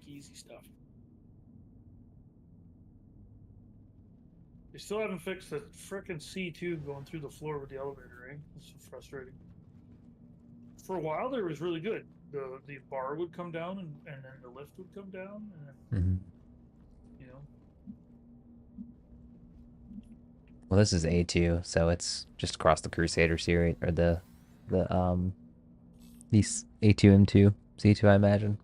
easy stuff. They still haven't fixed the frickin' C2 going through the floor with the elevator, right? It's so frustrating. For a while there, it was really good. The bar would come down and then the lift would come down, and then, you know. Well, this is A2, so it's just across the Crusader series, or these A2 M2 C2, I imagine.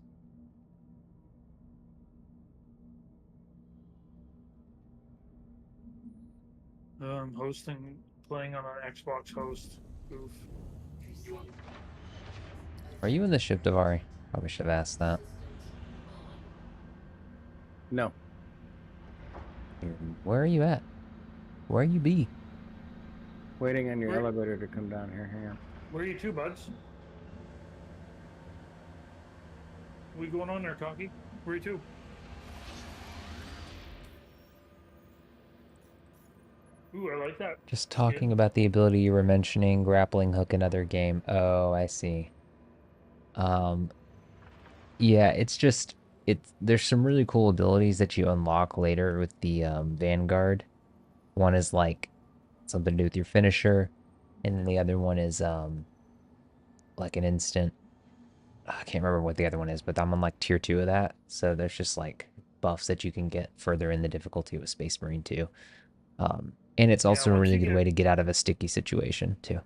Hosting, playing on an Xbox host. Oof. Are you in the ship, Davari? Probably should have asked that. No. Where are you at? Where you be? Waiting on your elevator to come down here. Hang on. Where are you two, buds? What are going on there, Conky? Where are you two? Ooh, I like that. Just talking about the ability you were mentioning, grappling hook, another game. Oh, I see. Yeah, it's just there's some really cool abilities that you unlock later with the Vanguard. One is like something to do with your finisher, and then the other one is like an instant. I can't remember what the other one is, but I'm on like tier 2 of that. So there's just like buffs that you can get further in the difficulty with Space Marine 2. And it's also a really good way to get out of a sticky situation too.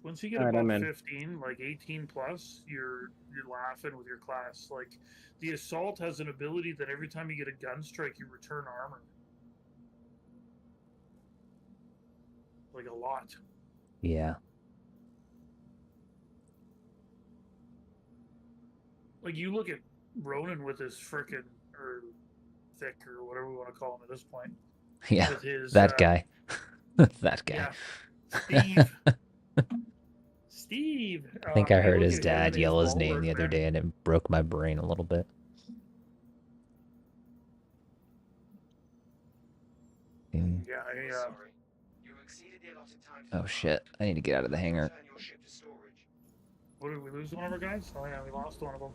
Once you get above 15, like 18 plus, you're laughing with your class. Like the assault has an ability that every time you get a gun strike, you return armor. Like a lot. Yeah. Like you look at Ronan with his frickin' or Vic or whatever we want to call him at this point. Yeah. With his, that guy. That guy. Yeah. Steve. I think I heard his dad yell his name the other day, and it broke my brain a little bit. Yeah, oh shit! I need to get out of the hangar. What, did we lose one of our guys? Oh yeah, we lost one of them.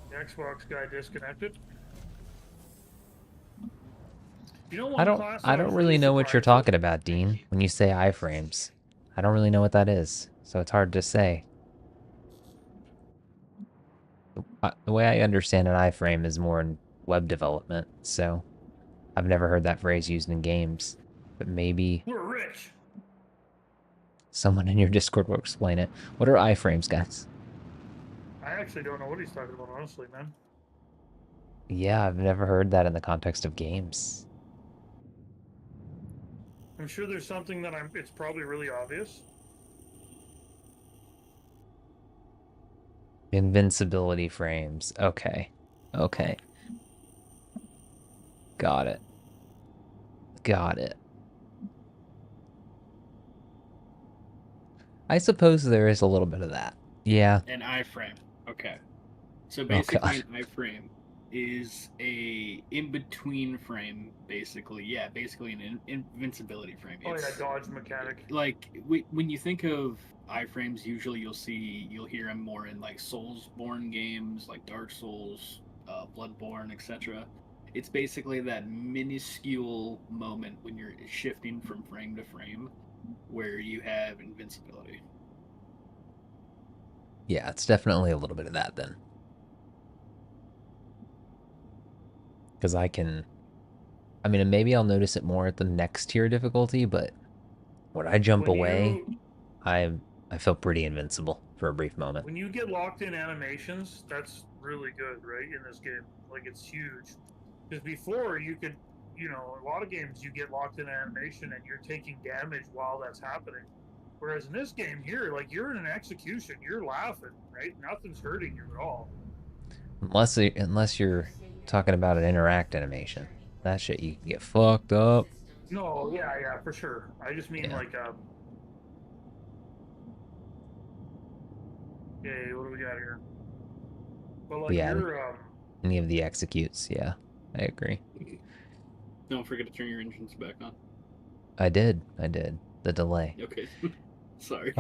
The Xbox guy disconnected. You know, I don't really know what you're talking about, Dean. When you say iframes, I don't really know what that is, so it's hard to say. The way I understand an iframe is more in web development, so I've never heard that phrase used in games. But maybe we're rich. Someone in your Discord will explain it. What are iframes, guys? I actually don't know what he's talking about, honestly, man. Yeah, I've never heard that in the context of games. I'm sure there's something that it's probably really obvious. Invincibility frames. Okay. Okay. Got it. Got it. I suppose there is a little bit of that. Yeah. An iframe. Okay. So basically an iframe is a in-between frame, basically. Yeah, basically an invincibility frame. Oh, yeah, dodge mechanic. Like, when you think of iframes, usually you'll hear them more in, like, Soulsborne games, like Dark Souls, Bloodborne, etc. It's basically that minuscule moment when you're shifting from frame to frame where you have invincibility. Yeah, it's definitely a little bit of that then. Because I mean, maybe I'll notice it more at the next tier difficulty, but when I jump away, I feel pretty invincible for a brief moment. When you get locked in animations, that's really good, right, in this game. Like, it's huge. Because before, you could, a lot of games, you get locked in animation and you're taking damage while that's happening. Whereas in this game here, like, you're in an execution, you're laughing, right? Nothing's hurting you at all. Unless you're talking about an interact animation. That shit, you can get fucked up. No, yeah, for sure. I just mean, like, okay, what do we got here? Well, like, any of the executes, yeah, I agree. Don't forget to turn your engines back on. I did. The delay. Okay. Sorry.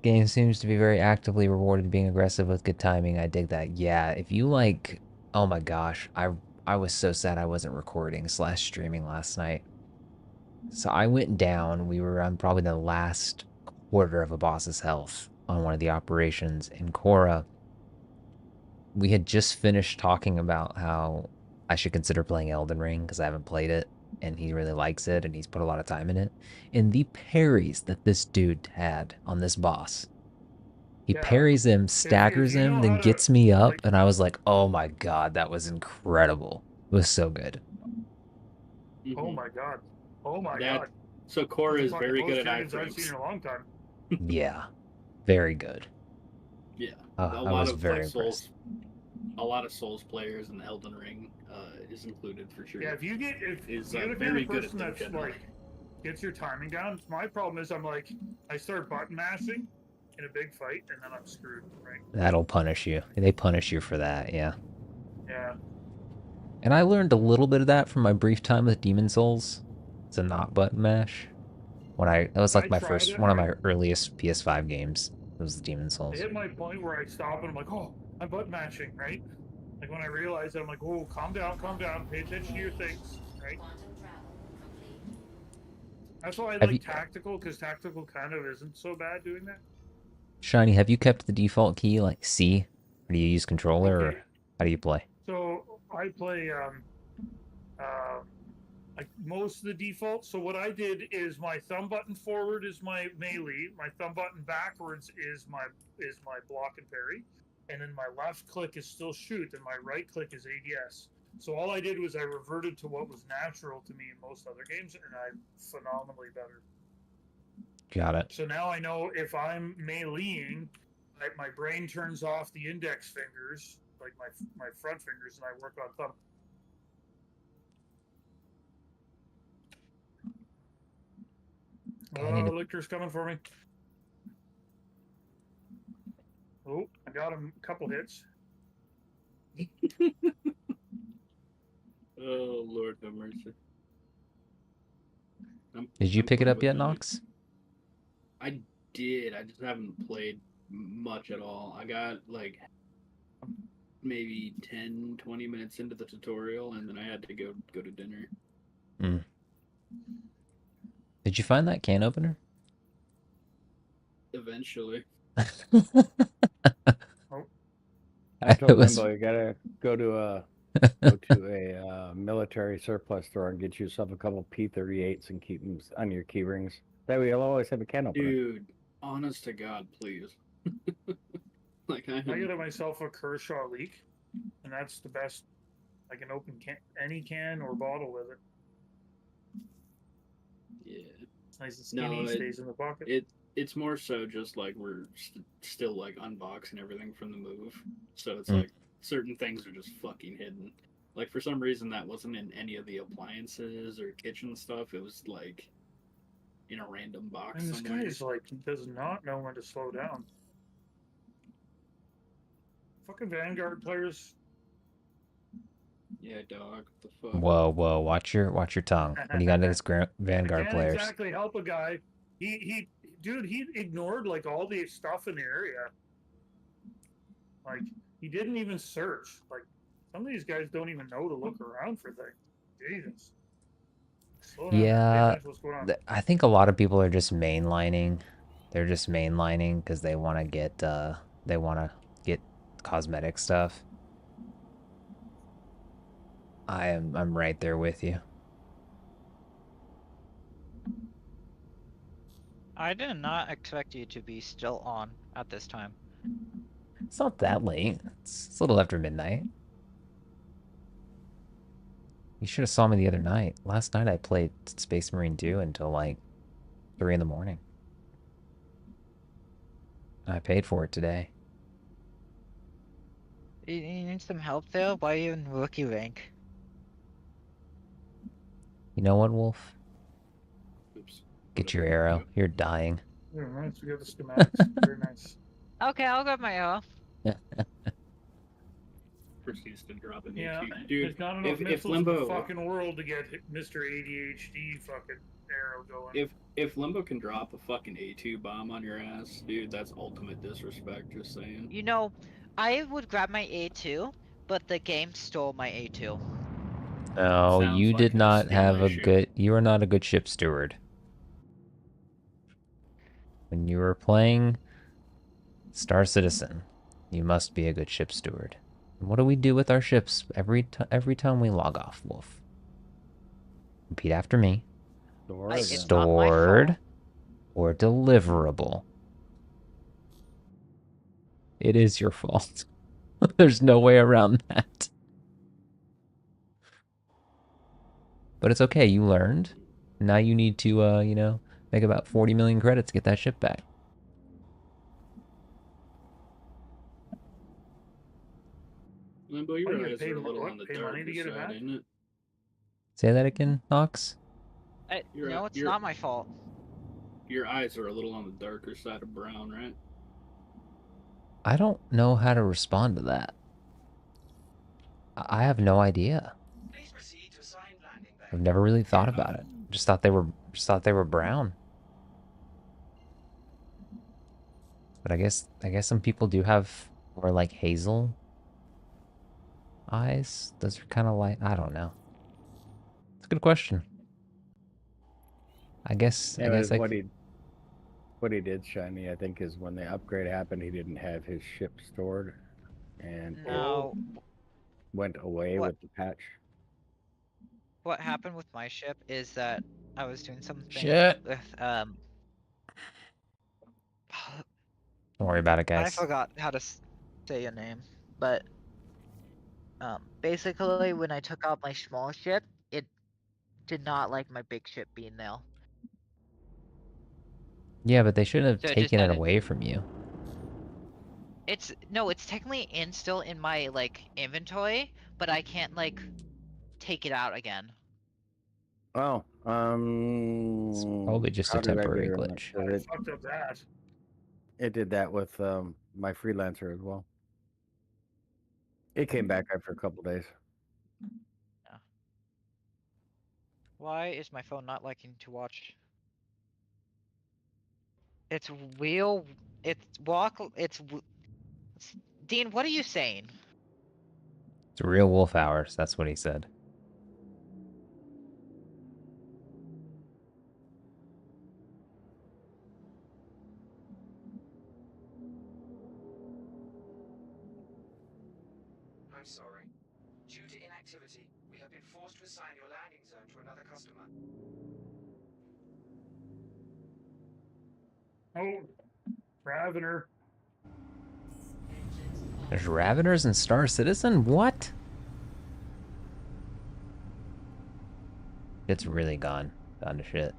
Game seems to be very actively rewarded being aggressive with good timing. I dig that. Yeah, if you like, oh my gosh, I was so sad I wasn't recording / streaming last night. So I went down. We were on probably the last quarter of a boss's health on one of the operations in Cora. We had just finished talking about how I should consider playing Elden Ring because I haven't played it and he really likes it and he's put a lot of time in it. And the parries that this dude had on this boss. He Yeah. parries him, If staggers you him, know then how to, gets me up, like, and I was like, oh my god, that was incredible. It was so good. oh Mhm. my god, oh my That god, so Cora that's is fucking very most good at Jurgens I've seen in iframes. a long time. Yeah, very good. Yeah, I a lot was of very like impressed. a lot of Souls players in Elden Ring is included for sure. Yeah, if you're the kind Very of good at person them that's generally. like gets your timing down. My problem is I start button mashing in a big fight and then I'm screwed, right? That'll punish you. They punish you for that, yeah. Yeah. And I learned a little bit of that from my brief time with Demon Souls. It's a not button mash. That was like I tried it. one of my earliest PS5 games. It was the Demon I Souls. hit my point where I stop and I'm like, oh, I'm button mashing, right? Like when I realize it, I'm like, oh, calm down, pay attention to your things, right? That's why I Have you, like tactical, because tactical kind of isn't so bad doing that. Shiny, have you kept the default key like C? Or do you use controller or Okay, how do you play? so I play like most of the default. So what I did is my thumb button forward is my melee, my thumb button backwards is my block and parry, and then my left click is still shoot, and my right click is ADS. So all I did was I reverted to what was natural to me in most other games, and I'm phenomenally better. Got it. So now I know if I'm meleeing, my brain turns off the index fingers, like my front fingers, and I work on thumb. Okay, I need to... Lictor's coming for me. Oh, I got him a couple hits. Oh Lord have mercy. Did you I'm pick it fine up with yet, it. Nox? I did. I just haven't played much at all. I got like maybe 10, 20 minutes into the tutorial, and then I had to go to dinner. Mm. Did you find that can opener? Eventually. Oh, I told was... Limbo you gotta go to a military surplus store and get yourself a couple P38s and keep them on your key rings. That way you'll always have a can opener. Dude, honest to God, please. Like I got myself a Kershaw leak, and that's the best. I can open any can or bottle with it. Yeah. It's nice and skinny, stays in the pocket. It's more so just like we're still like unboxing everything from the move, so it's like certain things are just fucking hidden. Like for some reason that wasn't in any of the appliances or kitchen stuff. It was like in a random box. And this guy is like does not know when to slow down. Fucking Vanguard players. Yeah, dog. What the fuck? Whoa, watch your tongue. What do you got against Vanguard I can't players? exactly help a guy. He ignored like all the stuff in the area. Like he didn't even search. Like some of these guys don't even know to look around for things. Jesus. Yeah, I think a lot of people are just mainlining. They're just mainlining because they want to get cosmetic stuff. I'm right there with you. I did not expect you to be still on at this time. It's not that late. It's a little after midnight. You should have saw me the other night. Last night I played Space Marine 2 until like 3 in the morning. I paid for it today. You need some help there? Why are you in rookie rank? You know what, Wolf? Oops. Get your arrow. You're dying. Yeah, nice. We got the schematics. Very nice. Okay, I'll grab my arrow. Proceeds to drop in Yeah, dude. there's not enough if missiles Limbo in the fucking world to get Mr. ADHD fucking arrow going. If Limbo can drop a fucking A2 bomb on your ass, dude, that's ultimate disrespect. Just saying. You know, I would grab my A2, but the game stole my A2. No, Sounds you like did it not stole have my a ship. good. You are not a good ship steward. When you were playing Star Citizen, you must be a good ship steward. And what do we do with our ships every time we log off, Wolf? Repeat after me. Store It's them. not my fault. Stored or deliverable. It is your fault. There's no way around that. But it's okay, you learned. Now you need to, make about 40 million credits to get that ship back. Limbo, Oh, your you eyes pay are a mo- little what? on the Pay money to darker get it side, back? ain't it? Say that again, Nox? No, it's not my fault. Your eyes are a little on the darker side of brown, right? I don't know how to respond to that. I have no idea. Please proceed to assigned landing bay. I've never really thought Fair about enough. it. Just thought they were brown. But I guess some people do have more like hazel eyes. Those are kind of like, I don't know. It's a good question. I guess Anyways, I what he did, Shiny, I think, is when the upgrade happened, he didn't have his ship stored, and it No, went away What? with the patch. what happened with my ship is that I was doing something Shit. with Don't worry about it, I guys. forgot how to say a name, but basically when I took out my small ship, it did not like my big ship being there. Yeah, but they shouldn't So have it just taken it had it. away from you. It's technically still in my like inventory, but I can't like take it out again. Oh, It's probably just a how did I get temporary it on glitch. Oh, it? fucked up that. It did that with my freelancer as well. It came back after a couple days. Why is my phone not liking to watch? It's real. It's walk. Dean, what are you saying? It's real wolf hours. That's what he said. I'm sorry. Due to inactivity, we have been forced to assign your landing zone to another customer. Oh, Ravener. There's Raveners in Star Citizen? What? It's really gone to shit.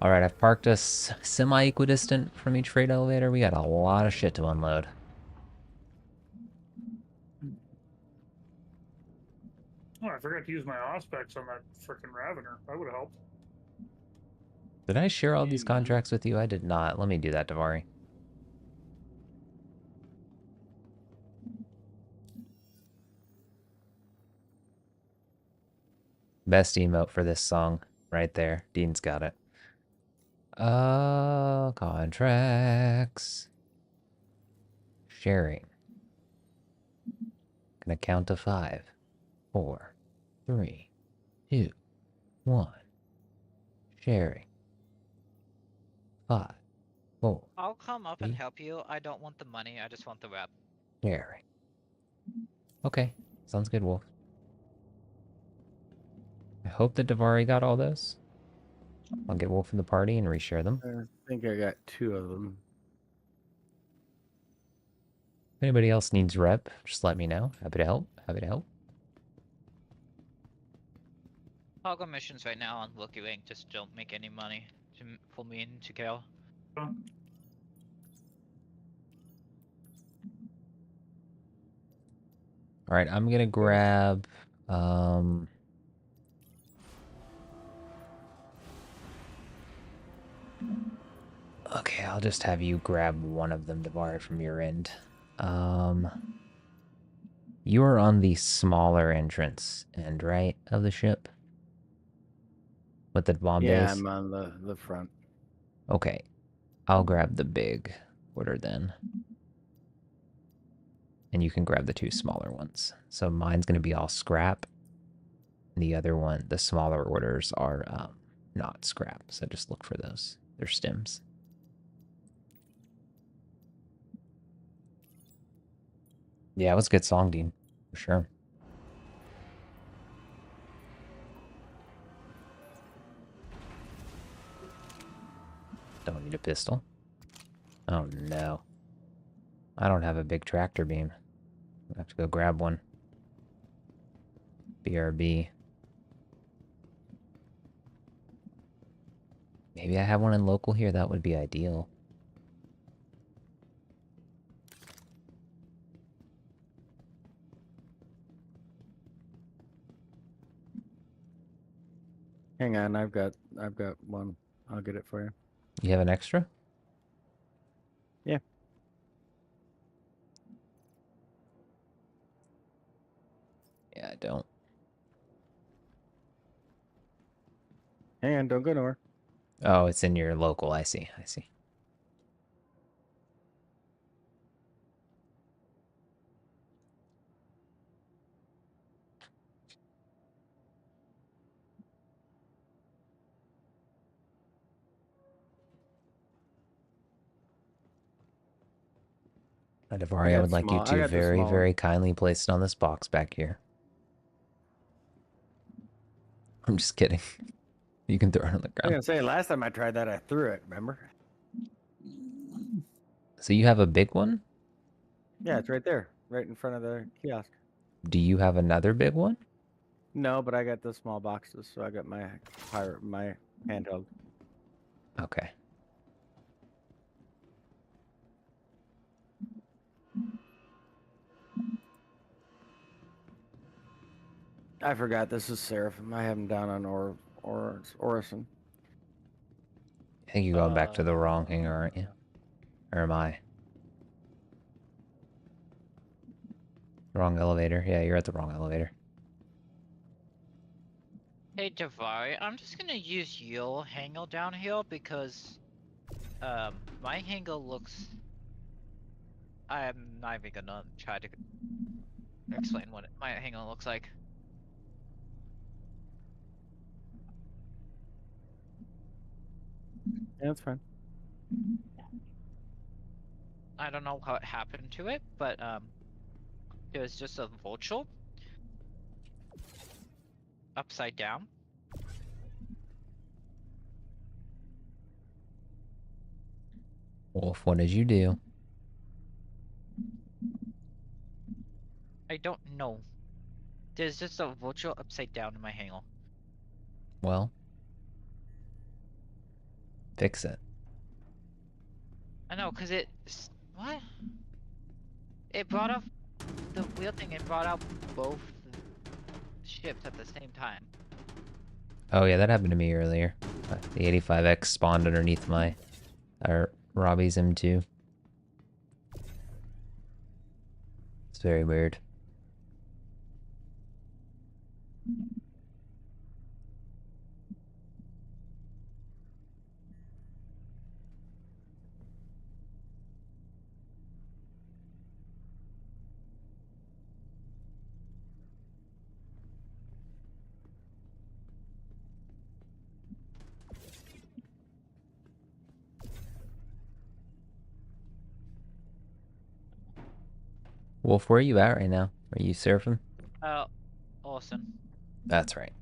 All right, I've parked us semi-equidistant from each freight elevator. We got a lot of shit to unload. Oh, I forgot to use my auspex on that frickin' Ravener. That would have helped. Did I share all Yeah, these man. contracts with you? I did not. Let me do that, Davari. Best emote for this song, right there. Dean's got it. Contracts. Sharing. Gonna count to 5, 4, 3, 2, 1. Sharing. 5, 4. I'll come up and See? help you. I don't want the money. I just want the rep. Sharing. Okay, sounds good, Wolf. I hope that Davari got all those. I'll get Wolf in the party and reshare them. I think I got 2 of them. If anybody else needs rep, just let me know. Happy to help. Happy to help. I'll go missions right now on Lucky Wing. Just don't make any money to pull me into kill. All right, I'm gonna grab. Okay, I'll just have you grab one of them to borrow from your end. You are on the smaller entrance end, right, of the ship? With the bomb Yeah, base? I'm on the front. Okay, I'll grab the big order then. And you can grab the two smaller ones. So mine's going to be all scrap. The other one, the smaller orders are not scrap. So just look for those. They're stems. Yeah, it was a good song, Dean. For sure. Don't need a pistol. Oh no. I don't have a big tractor beam. I have to go grab one. BRB. Maybe I have one in local here. That would be ideal. Hang on, I've got one. I'll get it for you. You have an extra? Yeah. Yeah, I don't. Hang on, don't go nowhere. Oh, it's in your local. I see. I see. Davari, I would like you I to got the very, small one. very kindly place it on this box back here. I'm just kidding. You can throw it on the I was ground. gonna say last time I tried that I threw it, remember? So you have a big one? Yeah, it's right there, right in front of the kiosk. Do you have another big one? No, but I got the small boxes, so I got my handheld. Okay. I forgot this is Seraphim. I have him down on Orison. I think you're going back to the wrong hangar, aren't you? Or am I? Wrong elevator. Yeah, you're at the wrong elevator. Hey Davari, I'm just gonna use your hangar down here because my hangar looks. I'm not even gonna try to explain what my hangar looks like. Yeah, that's fine. I don't know how it happened to it, but it was just a vulture upside down. Wolf, what did you do? I don't know. There's just a vulture upside down in my hangar. Well, fix it. I know, cause what? It brought up the weird thing. It brought out both ships at the same time. Oh yeah, that happened to me earlier. The 85X spawned underneath my Robbie's M2. It's very weird. Wolf, where are you at right now? Are you Seraphim? Awesome. That's right.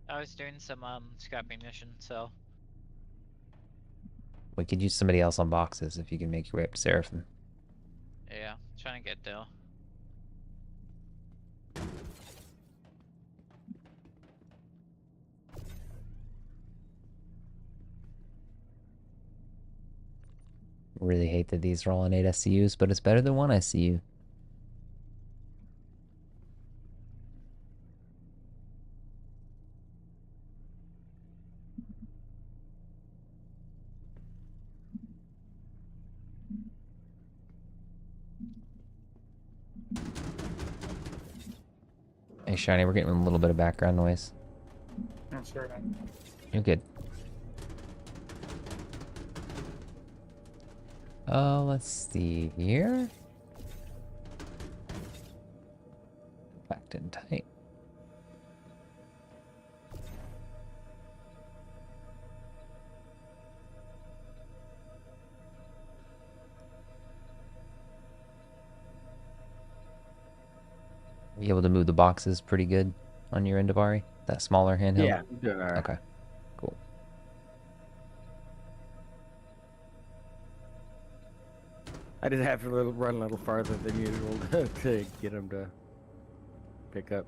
I was doing some scrapping mission, so We could use somebody else on boxes if you can make your way up to Seraphim. yeah, trying to get there. Really hate that these are all in 8 SCUs, but it's better than 1 SCU. Hey, Shiny, we're getting a little bit of background noise. No, sorry. You're good. Let's see here. Packed in tight. Are you able to move the boxes pretty good on your Indavari? That smaller handheld? Yeah, I'm doing all right. Okay, cool. I just have to run a little farther than usual to get him to pick up.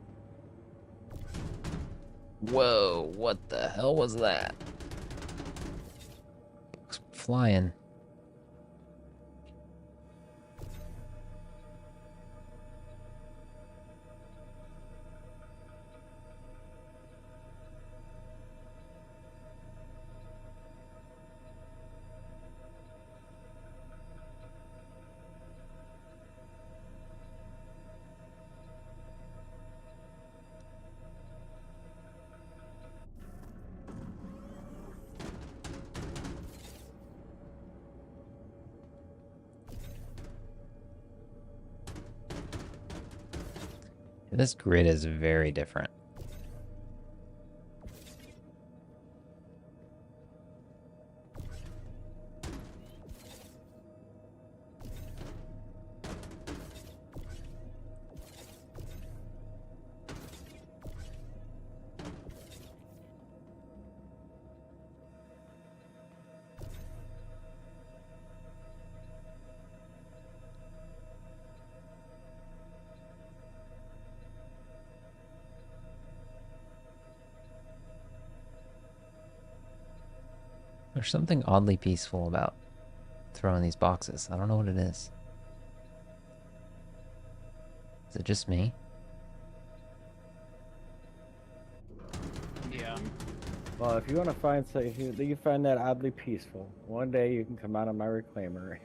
Whoa, what the hell was that? It's flying. This grid is very different. There's something oddly peaceful about throwing these boxes. I don't know what it is. Is it just me? Yeah. Well, if you want to find if you find that oddly peaceful, one day you can come out of my reclaimer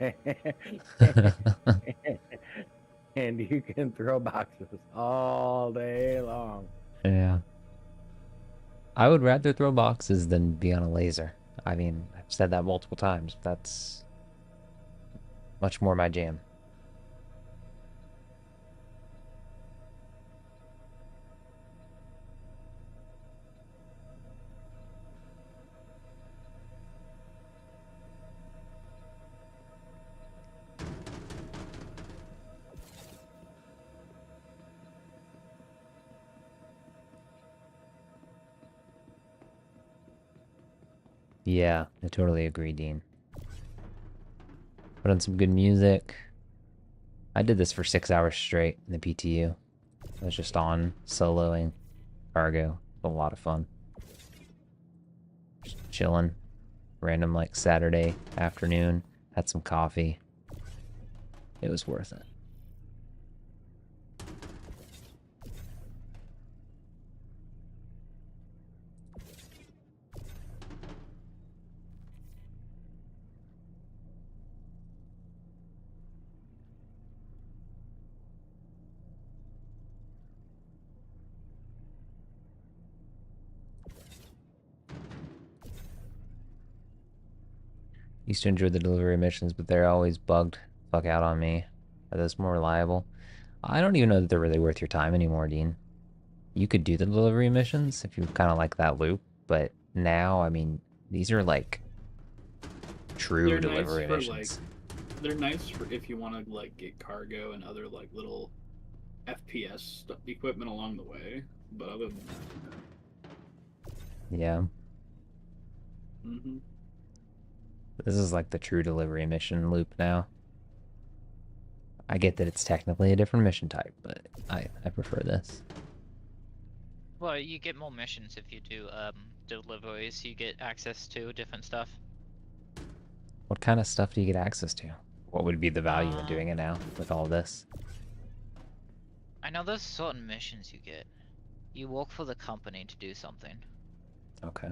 and you can throw boxes all day long. Yeah. I would rather throw boxes than be on a laser. I mean, I've said that multiple times. That's much more my jam. Yeah, I totally agree, Dean. Put on some good music. I did this for 6 hours straight in the PTU. I was just on, soloing, cargo. A lot of fun. Just chilling. Random, like, Saturday afternoon. Had some coffee. It was worth it. Used to enjoy the delivery missions, but they're always bugged fuck out on me. Are those more reliable? I don't even know that they're really worth your time anymore, Dean. You could do the delivery missions if you kind of like that loop, but now, I mean, these are like true They're delivery nice for missions. they're nice for if you want to like get cargo and other like little FPS equipment along the way. But other than Yeah. that, mm-hmm. This is like the true delivery mission loop now. I get that it's technically a different mission type, but I prefer this. Well, you get more missions if you do deliveries. You get access to different stuff. What kind of stuff do you get access to? What would be the value in doing it now with all this? I know there's certain missions you get. You work for the company to do something. Okay.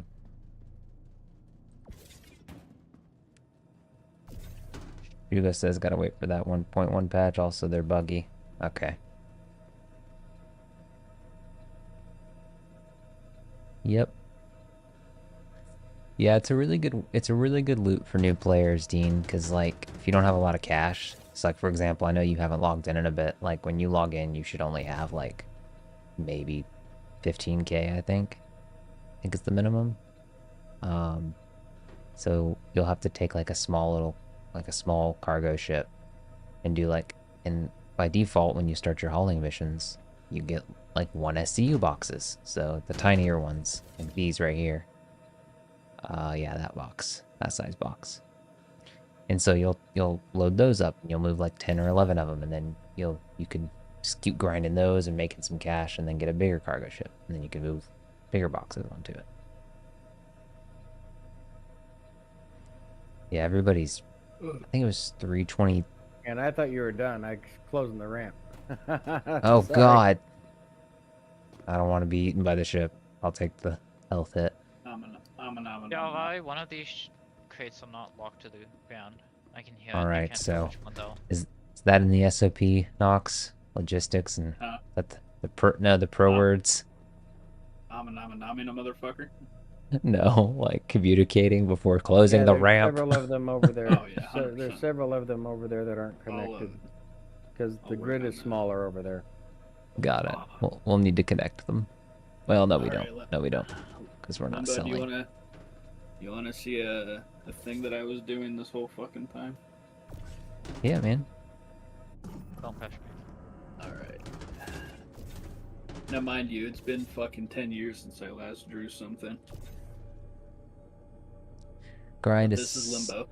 Hugo says gotta wait for that 1.1 patch. Also, they're buggy. Okay. Yep. Yeah, it's a really good loot for new players, Dean, because like if you don't have a lot of cash, it's like for example, I know you haven't logged in a bit. Like when you log in, you should only have like maybe 15K, I think. I think it's the minimum. So you'll have to take like a small cargo ship and do like, and by default when you start your hauling missions, you get like 1 SCU boxes. So the tinier ones, like these right here. Yeah, that size box. And so you'll load those up and you'll move like 10 or 11 of them, and then you can just keep grinding those and making some cash and then get a bigger cargo ship, and then you can move bigger boxes onto it. Yeah, everybody's, I think it was 320. And I thought you were done. I was closing the ramp. Oh Sorry. God. I don't want to be eaten by the ship. I'll take the health hit. Yeah, one of these crates are not locked to the ground. I can hear it. You Alright, can't tell so which one though. is that in the SOP, Nox? Logistics and that the pro words? Motherfucker. No, like communicating before closing the there's ramp. Several of them over there. Oh, yeah, So there's 100%. several of them over there that aren't connected because the work grid on is that. smaller over there. Got it. We'll need to connect them. Well, no, we Alright, don't. No, we don't. Because we're not Limbo, selling. you wanna see a thing that I was doing this whole fucking time? Yeah, man. Don't push me. Alright. Now mind you, it's been fucking 10 years since I last drew something. Grind This is Limbo.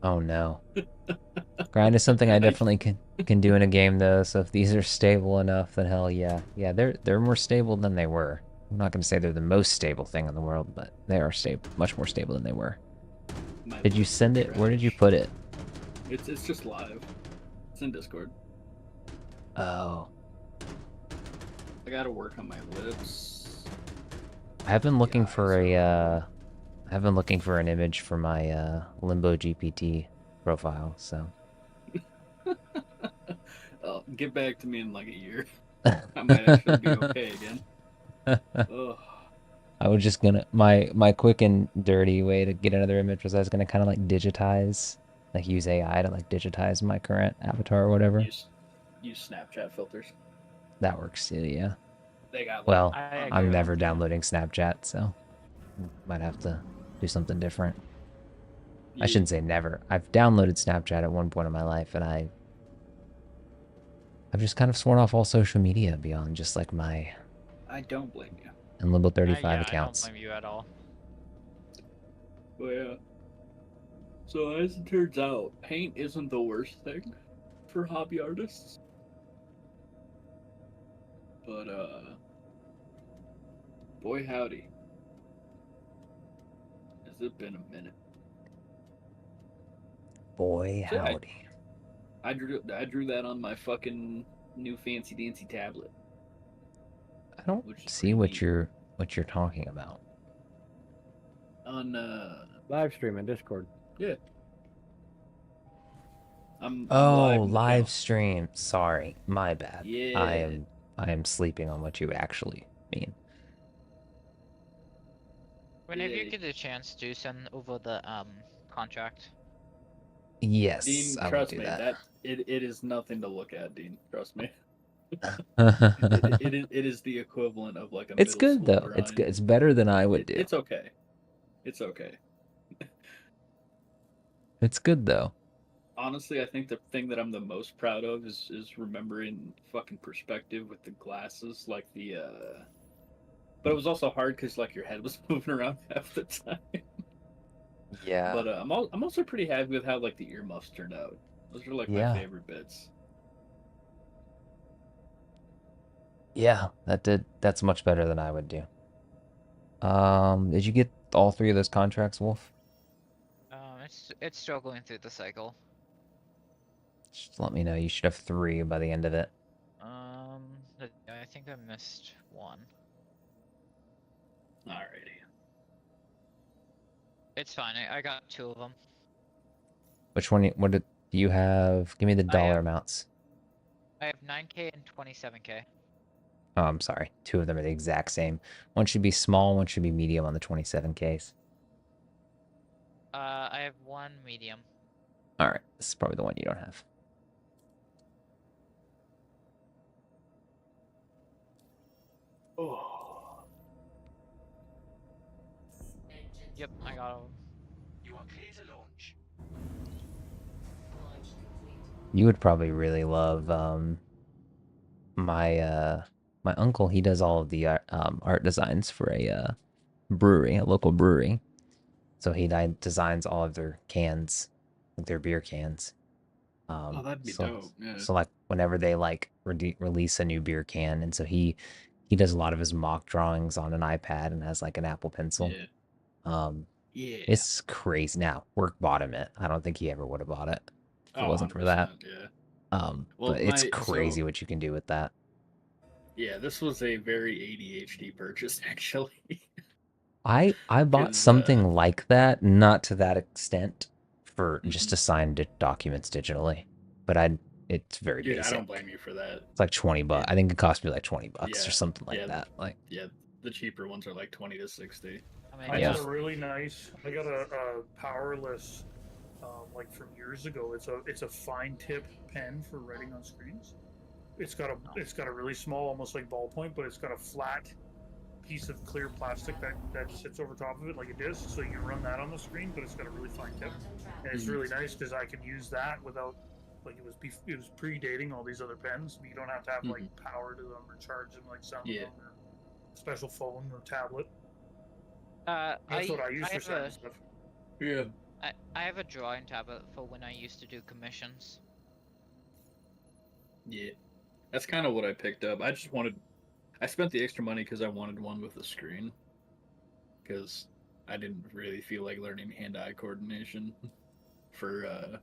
Oh no. Grind is something I definitely can do in a game though, so if these are stable enough, then hell yeah. Yeah, they're more stable than they were. I'm not gonna say they're the most stable thing in the world, but they are stable, much more stable than they were. Did you send it? Where did you put it? It's just live. It's in Discord. Oh. I gotta work on my lips. I've been looking for I've been looking for an image for my Limbo GPT profile, so Oh, get back to me in like a year. I might actually be okay again. Ugh. I was just gonna my quick and dirty way to get another image was I was gonna kind of like digitize, like use AI to like digitize my current avatar or whatever. Use Snapchat filters. That works too, yeah. They got like, Well, I agree I'm with never you. downloading Snapchat, so might have to do something different. I Yeah. shouldn't say never. I've downloaded Snapchat at one point in my life, and I've just kind of sworn off all social media beyond just like my I don't blame you. and Limbo 35 yeah, accounts. I don't blame you at all. Well, yeah. So as it turns out, paint isn't the worst thing for hobby artists. But boy howdy. Has it been a minute? Boy, Yeah, howdy. I drew that on my fucking new fancy dancy tablet. I don't Which is see pretty what you're talking about. On Live stream in Discord. yeah. I'm Oh, in the live channel. stream. Sorry, my bad. Yeah. I am sleeping on what you actually mean. Whenever Yeah. you get a chance, do send over the contract. Yes, Dean, I will trust do me, that. it is nothing to look at, Dean. Trust me. It's It is the equivalent of like a good middle though. school It's grind. good. It's better than I would do. It's okay. It's okay. It's good though. Honestly, I think the thing that I'm the most proud of is remembering fucking perspective with the glasses, like the But it was also hard because like your head was moving around half the time. Yeah. But I'm also pretty happy with how like the earmuffs turned out. Those are like Yeah. my favorite bits. Yeah, that's much better than I would do. Did you get all 3 of those contracts, Wolf? It's still going through the cycle. Just let me know. You should have 3 by the end of it. I think I missed one. Alrighty. It's fine. I got 2 of them. Which one? What do you have? Give me the I dollar have- amounts. I have 9K and 27K. Oh, I'm sorry. Two of them are the exact same. One should be small, one should be medium on the 27 case. I have one medium. All right, this is probably the one you don't have. Oh. Yep, I got them. You are clear to launch. You would probably really love my uncle. He does all of the art designs for a brewery, a local brewery. So he designs all of their cans, like their beer cans. Oh, that'd be so, dope. Yeah. So like whenever they like release a new beer can, and so he does a lot of his mock drawings on an iPad and has like an Apple Pencil. Yeah. Yeah. It's crazy. Now work bought him it. I don't think he ever would have bought it if it wasn't for that. Yeah. But it's crazy what you can do with that. Yeah, this was a very ADHD purchase, actually. I bought 'Cause, something like that, not to that extent, for just to sign documents digitally. But it's very Dude, basic. I don't blame you for that. It's like $20. I think it cost me like $20 or Yeah, something like yeah. that. Like, Yeah, the cheaper ones are like 20 to 60. I mean, I Yeah. got a really nice. I got a powerless, like from years ago. It's a fine tip pen for writing on screens. It's got a really small, almost like ballpoint, but it's got a flat piece of clear plastic that sits over top of it like a disc. So you can run that on the screen, but it's got a really fine tip, and it's really nice because I can use that without. Like it was predating all these other pens. You don't have to have like power to them or charge them like some of them or special phone or tablet. That's what I use for certain stuff. Yeah. I have a drawing tablet for when I used to do commissions. Yeah. That's kind of what I picked up. I spent the extra money because I wanted one with a screen. Because I didn't really feel like learning hand-eye coordination for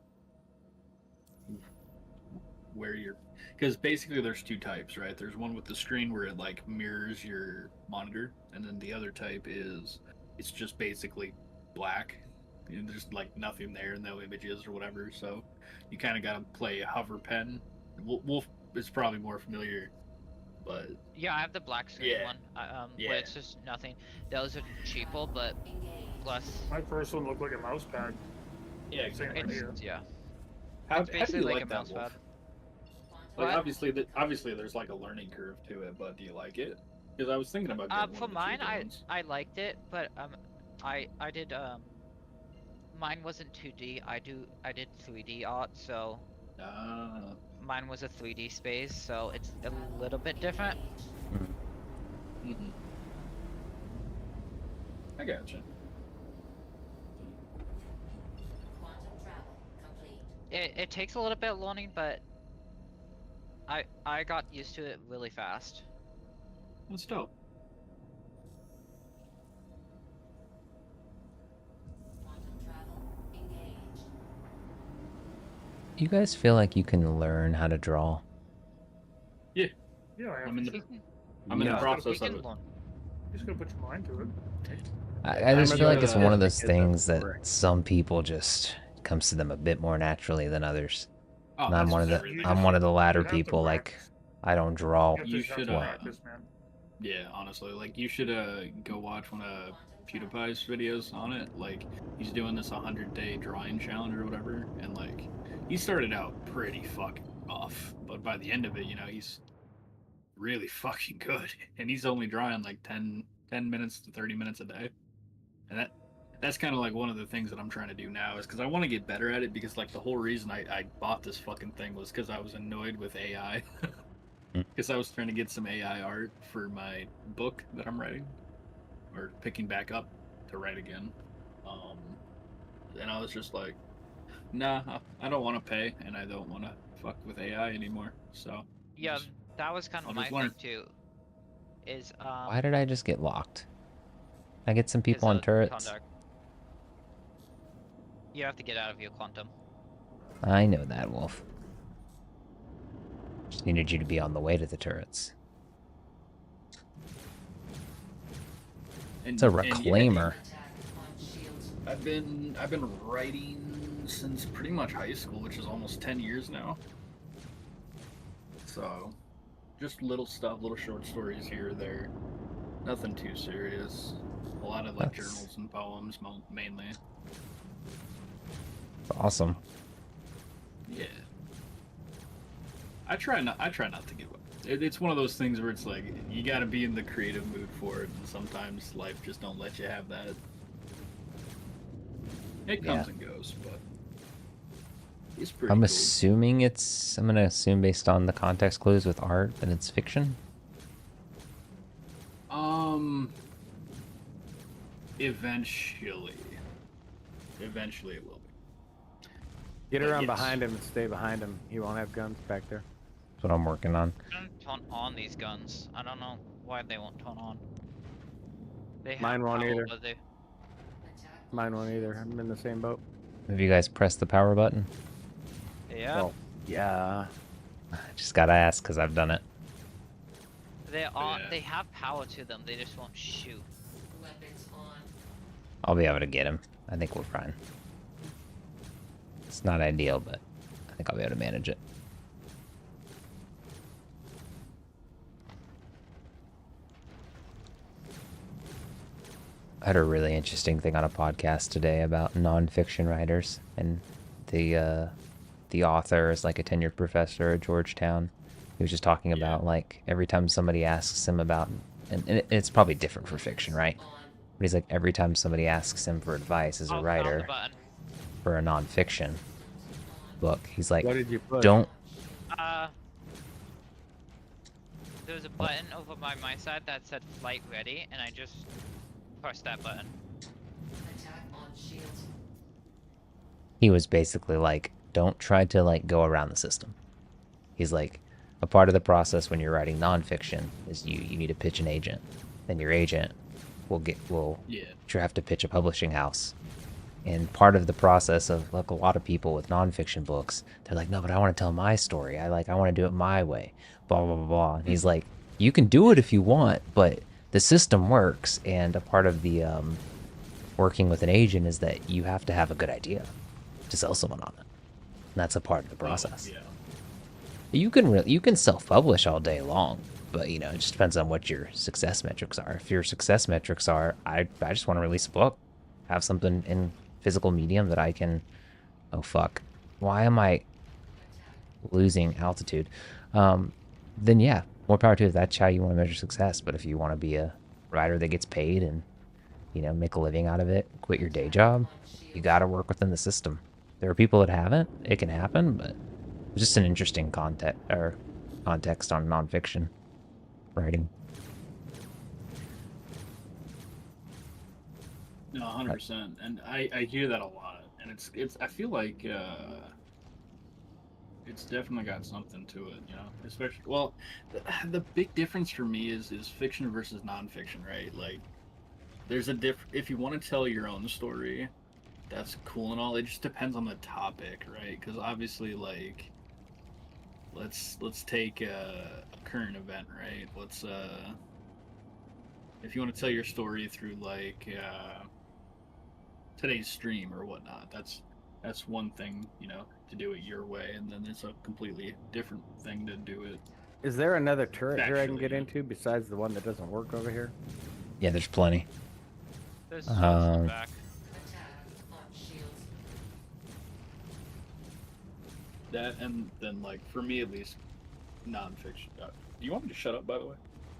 where you're, because basically there's two types, right? There's one with the screen where it like mirrors your monitor, and then the other type is it's just basically black. There's like nothing there, no images or whatever. So you kind of got to play a hover pen. Wolf is probably more familiar, but Yeah, I have the black screen Yeah. one. Yeah. Where it's just nothing. Those are cheaper, but less. My first one looked like a mouse pad. yeah, Same exactly. idea. Yeah. How It's do basically you like like a that, mouse Wolf? pad. Like What? obviously, there's like a learning curve to it, but do you like it? Because I was thinking about getting For one of the mine, cheaper ones. I liked it, but I did mine wasn't 2D. I did 3D art, so Ah, mine was a 3D space, so it's a little bit different. mm-hmm. I gotcha. It takes a little bit of learning, but I got used to it really fast. That's dope. you guys feel like you can learn how to draw? Yeah, I I'm in have. the You can, I'm in the No. process you of can it. learn. You just gotta put your mind to it. I just I'm feel a- like it's one of those it's a things that brick. some people just comes to them a bit more naturally than others. Oh, And I'm that's one of the everything. I'm one of the latter You have to people. Like practice. I don't draw. You You have should, to practice, man. Yeah, honestly, like you should go watch one of PewDiePie's videos on it. Like he's doing this 100-day drawing challenge or whatever, and like he started out pretty fucking rough, but by the end of it, you know, he's really fucking good, and he's only drawing like 10 minutes to 30 minutes a day, and that's kind of like one of the things that I'm trying to do now is because I want to get better at it, because like the whole reason I bought this fucking thing was because I was annoyed with AI. Because I was trying to get some AI art for my book that I'm writing, or picking back up to write again. And I was just like, nah, I don't want to pay, and I don't want to fuck with AI anymore. So Yeah, just- that was kind I'll of my just thing learn. too. Is Why did I just get locked? I get some people is on a turrets. contact. You have to get out of your quantum. I know that, Wolf. Just needed you to be on the way to the turrets. and, It's a and yeah, reclaimer. I've been writing since pretty much high school, which is almost 10 years now. So just little stuff, little short stories here or there. Nothing too serious. A lot of like That's- journals and poems, mainly. Awesome. Yeah. I try not to give up. It's one of those things where it's like you got to be in the creative mood for it, and sometimes life just don't let you have that. It comes and goes, but it's pretty. I'm cool. assuming it's. I'm gonna assume based on the context clues with art that it's fiction. Eventually it will be. Get But around yes. behind him and stay behind him. He won't have guns back there. That's what I'm working on. I don't turn on these guns. I don't know why they won't turn on. They have Mine won't power, either. but they... Mine won't either. I'm in the same boat. Have you guys pressed the power button? Yeah. Well, yeah. I just gotta ask because I've done it. They are. Yeah. They have power to them. They just won't shoot. Weapons on. I'll be able to get him. I think we're fine. It's not ideal, but I think I'll be able to manage it. I heard a really interesting thing on a podcast today about nonfiction writers, and the author is like a tenured professor at Georgetown. He was just talking Yeah. about like every time somebody asks him about, and it's probably different for fiction, right? But he's like every time somebody asks him for advice as a I'll pound writer the button. for a nonfiction book, he's like, What did you put? don't. There was a button over by my side that said flight ready, and I just pressed that button. Attack on shields. He was basically like, don't try to like go around the system. He's like, a part of the process when you're writing nonfiction is you need to pitch an agent. Then your agent will Yeah. you have to pitch a publishing house. And part of the process of like a lot of people with nonfiction books, they're like, no, but I want to tell my story. I want to do it my way. Blah blah blah blah. And he's like, you can do it if you want, but the system works. And a part of the working with an agent is that you have to have a good idea to sell someone on it. And that's a part of the process. Yeah. You can self-publish all day long, but you know it just depends on what your success metrics are. If your success metrics are, I just want to release a book, have something in physical medium that I can. Oh fuck! Why am I losing altitude? Then yeah, more power to you if that's how you want to measure success. But if you want to be a writer that gets paid and make a living out of it, quit your day job, you got to work within the system. There are people that haven't. It can happen, but it's just an interesting context on nonfiction writing. No, 100%, and I hear that a lot, and it's I feel like it's definitely got something to it, especially the big difference for me is fiction versus nonfiction, right? Like there's a if you want to tell your own story, that's cool and all. It just depends on the topic, right? Because obviously, like let's take a current event, right? Let's if you want to tell your story through like today's stream or whatnot, that's one thing, to do it your way, and then it's a completely different thing to do it. Is there another turret here I can Factually, get yeah. into besides the one that doesn't work over here? Yeah, there's plenty. There's shields in the back. Attack on shields. That, and then like for me at least, nonfiction. Do you want me to shut up, by the way?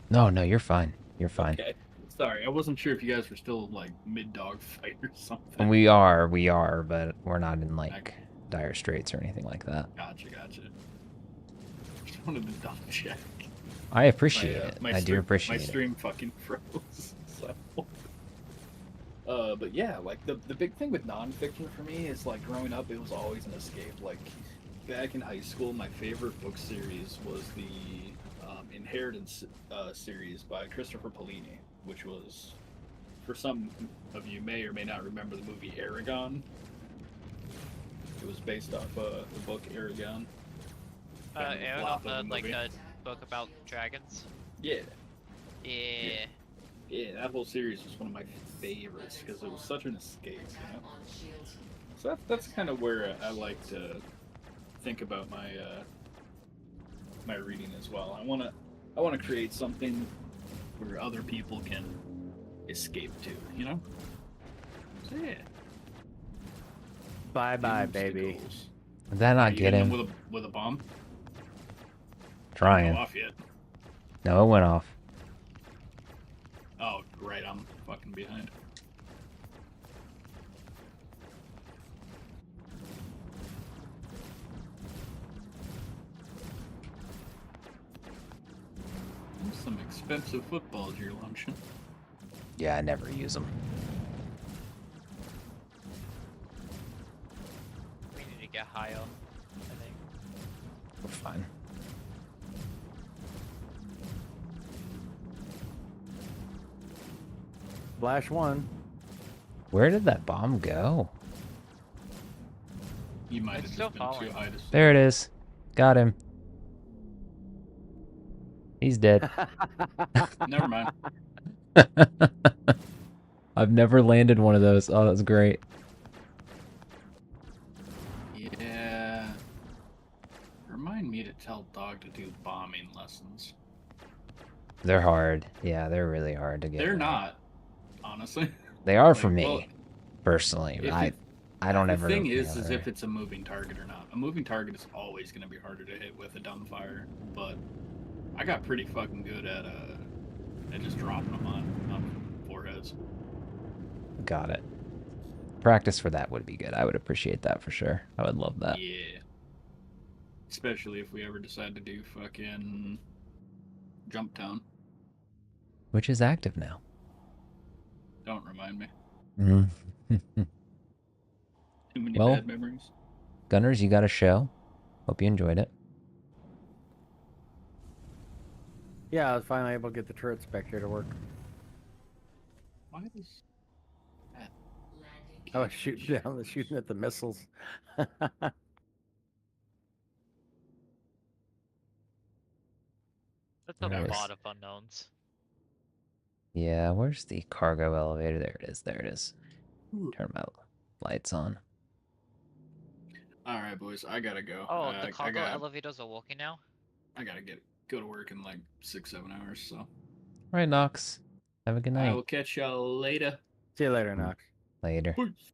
No, you're fine. You're fine. Okay. Sorry, I wasn't sure if you guys were still like mid-dog fight or something. And we are, but we're not in like dire straits or anything like that. Gotcha. Just wanted to double check. I appreciate it. I do appreciate my it. stream fucking froze. So. But yeah, like the big thing with nonfiction for me is like growing up, it was always an escape. Like back in high school, my favorite book series was the Inheritance series by Christopher Paolini, which was, for some of you may or may not remember the movie Aragon. It was based off the book Aragon. Kind of a flop of a Like movie. a book about dragons. Yeah. Yeah. Yeah, that whole series was one of my favorites because it was such an escape, On shields. So that's kind of where I like to think about my my reading as well. I want I want to create something where other people can escape to, you know? So yeah. Bye bye, Give them baby. obstacles. Did that not You get hitting him? them with a bomb? Didn't Trying. go off yet. No, it went off. Oh, right, I'm fucking behind. Some expensive footballs you're launching. Yeah, I never use them. We need to get higher, I think. We're fine. Flash one. Where did that bomb go? You might It's have still just been falling. too high to see. There it is. Got him. He's dead. Never mind. I've never landed one of those. Oh, that's great. Yeah. Remind me to tell Dog to do bombing lessons. They're hard. Yeah, they're really hard to get. They're right. not, honestly. They are for Like, me, well, personally. if I it- don't The ever. thing you is know, if it's a moving target or not. A moving target is always going to be harder to hit with a dumbfire, but I got pretty fucking good at just dropping them on foreheads. got it. Practice for that would be good. I would appreciate that for sure. I would love that. Yeah. Especially if we ever decide to do fucking Jump Town. Which is active now. Don't remind me. Mhm. Too many Well- bad memories. Gunners, you got a show. Hope you enjoyed it. Yeah, I was finally able to get the turrets back here to work. Why does that? I was shooting down, shooting at the missiles. That's a Nice. lot of unknowns. Yeah, where's the cargo elevator? There it is. There it is. Turn my lights on. All right, boys, I gotta go. Oh, I the cargo gotta, elevators are working now? I gotta go to work in like 6-7 hours. So All right, Knox. Have a good I night. will catch y'all later. See you later, Knox. Later. Peace.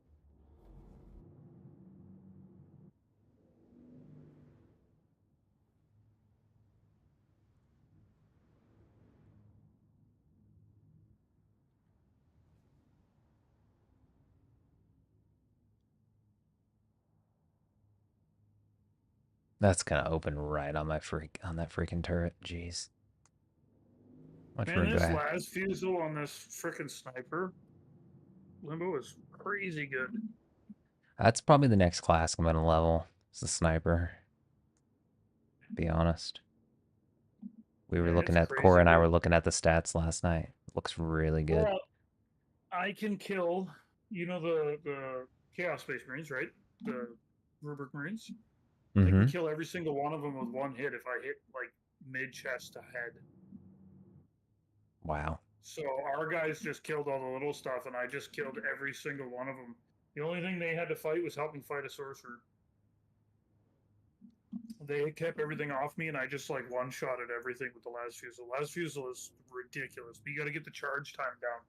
That's gonna open right on my that freaking turret. Jeez. Much Man, room do this I have? last fusel on this freaking sniper Limbo is crazy good. That's probably the next class I'm gonna level. It's the sniper. Be honest. We were Yeah, looking it's at Cora crazy and I good. were looking at the stats last night. Looks really good. Well, I can kill, the Chaos Space Marines, right? The Rubric Marines. I Mm-hmm. can kill every single one of them with one hit if I hit like mid chest to head. Wow. So our guys just killed all the little stuff, and I just killed every single one of them. The only thing they had to fight was help me fight a sorcerer. They kept everything off me, and I just like one-shotted everything with the last fusel. Last fusel is ridiculous, but you got to get the charge time down.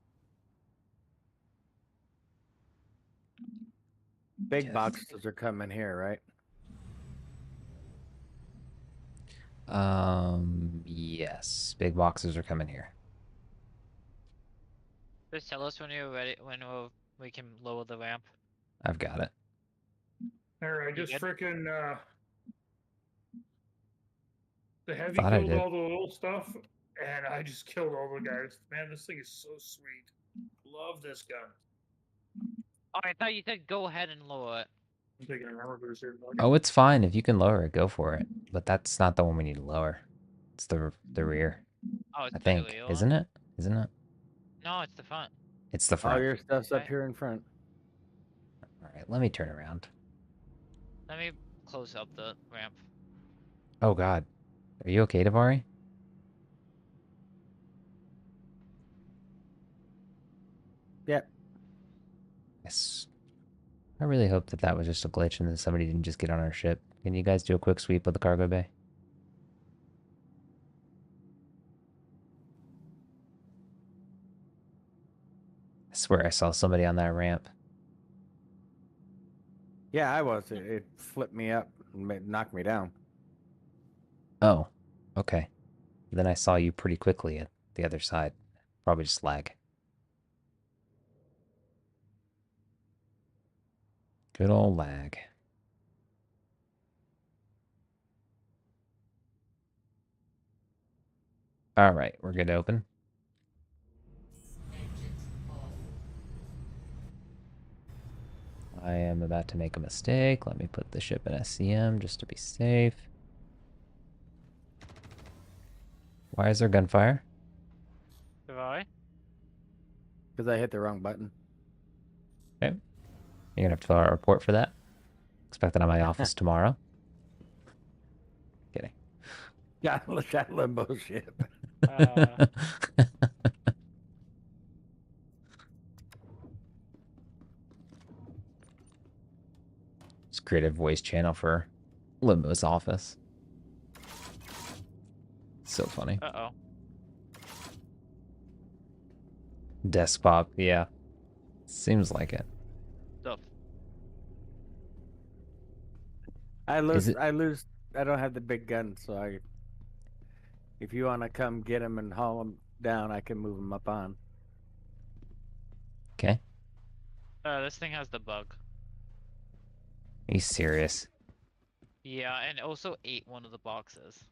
Big Yes. boxes are coming here, right? Yes. Big boxes are coming here. Just tell us when you're ready, we can lower the ramp. I've got it. There, I just good? freaking the heavy Thought I killed did. all the little stuff, and I just killed all the guys. Man, this thing is so sweet. Love this gun. Oh, I thought you said go ahead and lower it. I'm taking a hammer boost here. Oh, it's fine. If you can lower it, go for it. But that's not the one we need to lower. It's the rear. Oh, it's I the think. rear Isn't one? it? Isn't it? No, it's the front. It's the All front. your stuff's up Okay. here in front. All right, let me turn around. Let me close up the ramp. Oh God. Are you okay, Davari? Yep. Yes. I really hope that that was just a glitch and that somebody didn't just get on our ship. Can you guys do a quick sweep of the cargo bay? swear I saw somebody on that ramp. Yeah, I was. It flipped me up and knocked me down. Oh, okay. Then I saw you pretty quickly at the other side. Probably just lag. Good old lag. All right, we're good to open. I am about to make a mistake. Let me put the ship in SCM just to be safe. Why is there gunfire? Have I? Because I hit the wrong button. Okay. You're gonna have to fill out a report for that. Expect that on my office tomorrow. Kidding. Yeah, look at limbo ship. Just create a voice channel for Limbo's office. So funny. Uh-oh. Desktop, yeah. Seems like it. Stuff. I Is lose. it- I don't have the big gun, so if you want to come get him and haul him down, I can move him up on. Okay. This thing has the bug. Are you serious? Yeah, and also ate one of the boxes.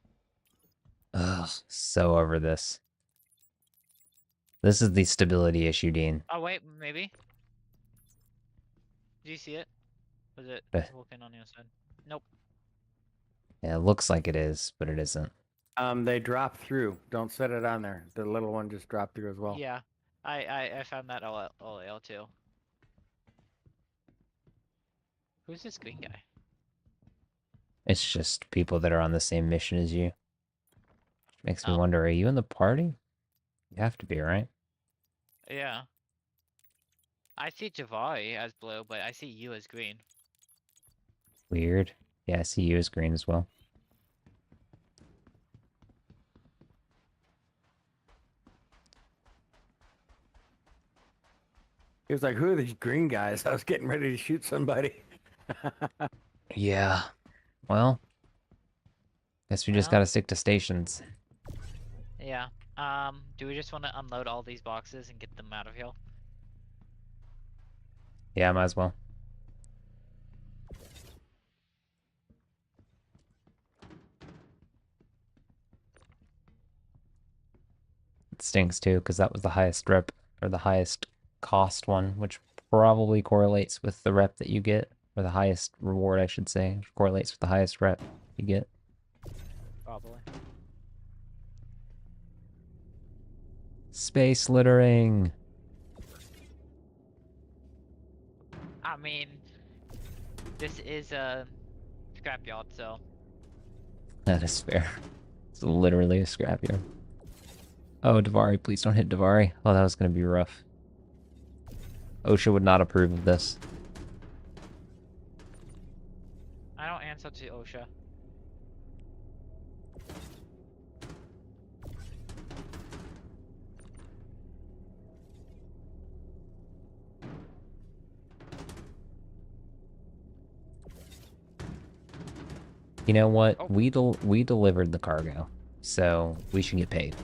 Ugh, so over this. This is the stability issue, Dean. Oh wait, maybe. Do you see it? Was it Eh. walking on your side? Nope. Yeah, it looks like it is, but it isn't. They drop through. Don't set it on there. The little one just dropped through as well. Yeah, I found that all too. Who's this green guy? It's just people that are on the same mission as you. Makes me Oh. wonder, are you in the party? You have to be, right? Yeah. I see Javari as blue, but I see you as green. Weird. Yeah, I see you as green as well. He was like, "Who are these green guys?" I was getting ready to shoot somebody. Yeah. Well, guess we just Well. gotta stick to stations. Yeah. Do we just want to unload all these boxes and get them out of here? Yeah, might as well. It stinks too, because that was the highest rep, or the highest cost one, which probably correlates with the rep that you get, or the highest reward, I should say, which correlates with the highest rep you get. Probably. Space littering. I mean, this is a scrapyard, so. That is fair. It's literally a scrapyard. Oh, Davari, please don't hit Davari. Oh, that was gonna be rough. OSHA would not approve of this. I don't answer to OSHA. You know what? Oh. We delivered the cargo, so we should get paid.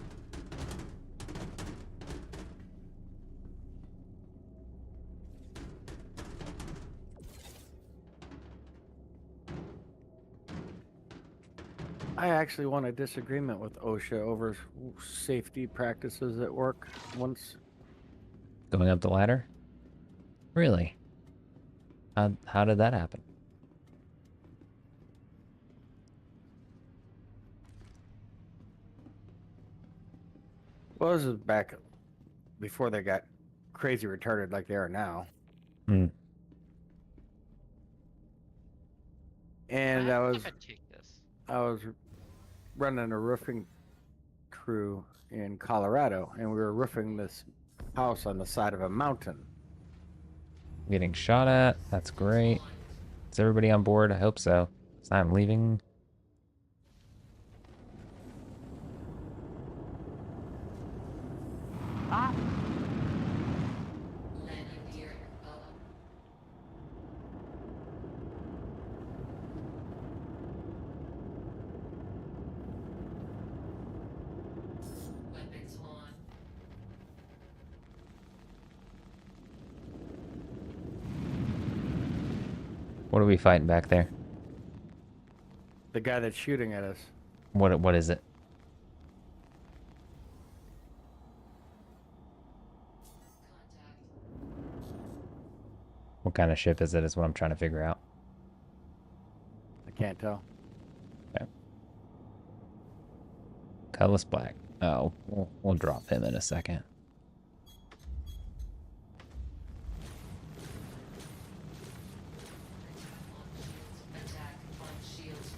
I actually won a disagreement with OSHA over safety practices at work once. Going up the ladder? Really? How did that happen? Well, this is back before they got crazy retarded like they are now. Hmm. And I was Take this. running a roofing crew in Colorado, and we were roofing this house on the side of a mountain. Getting shot at. That's great. Is everybody on board? I hope so. 'Cause I'm leaving. Ah! are we fighting back there? The guy that's shooting at us. What is it? What kind of ship is it? Is what I'm trying to figure out. I can't tell. Colorless black. Oh, we'll drop him in a second. Attack on shields.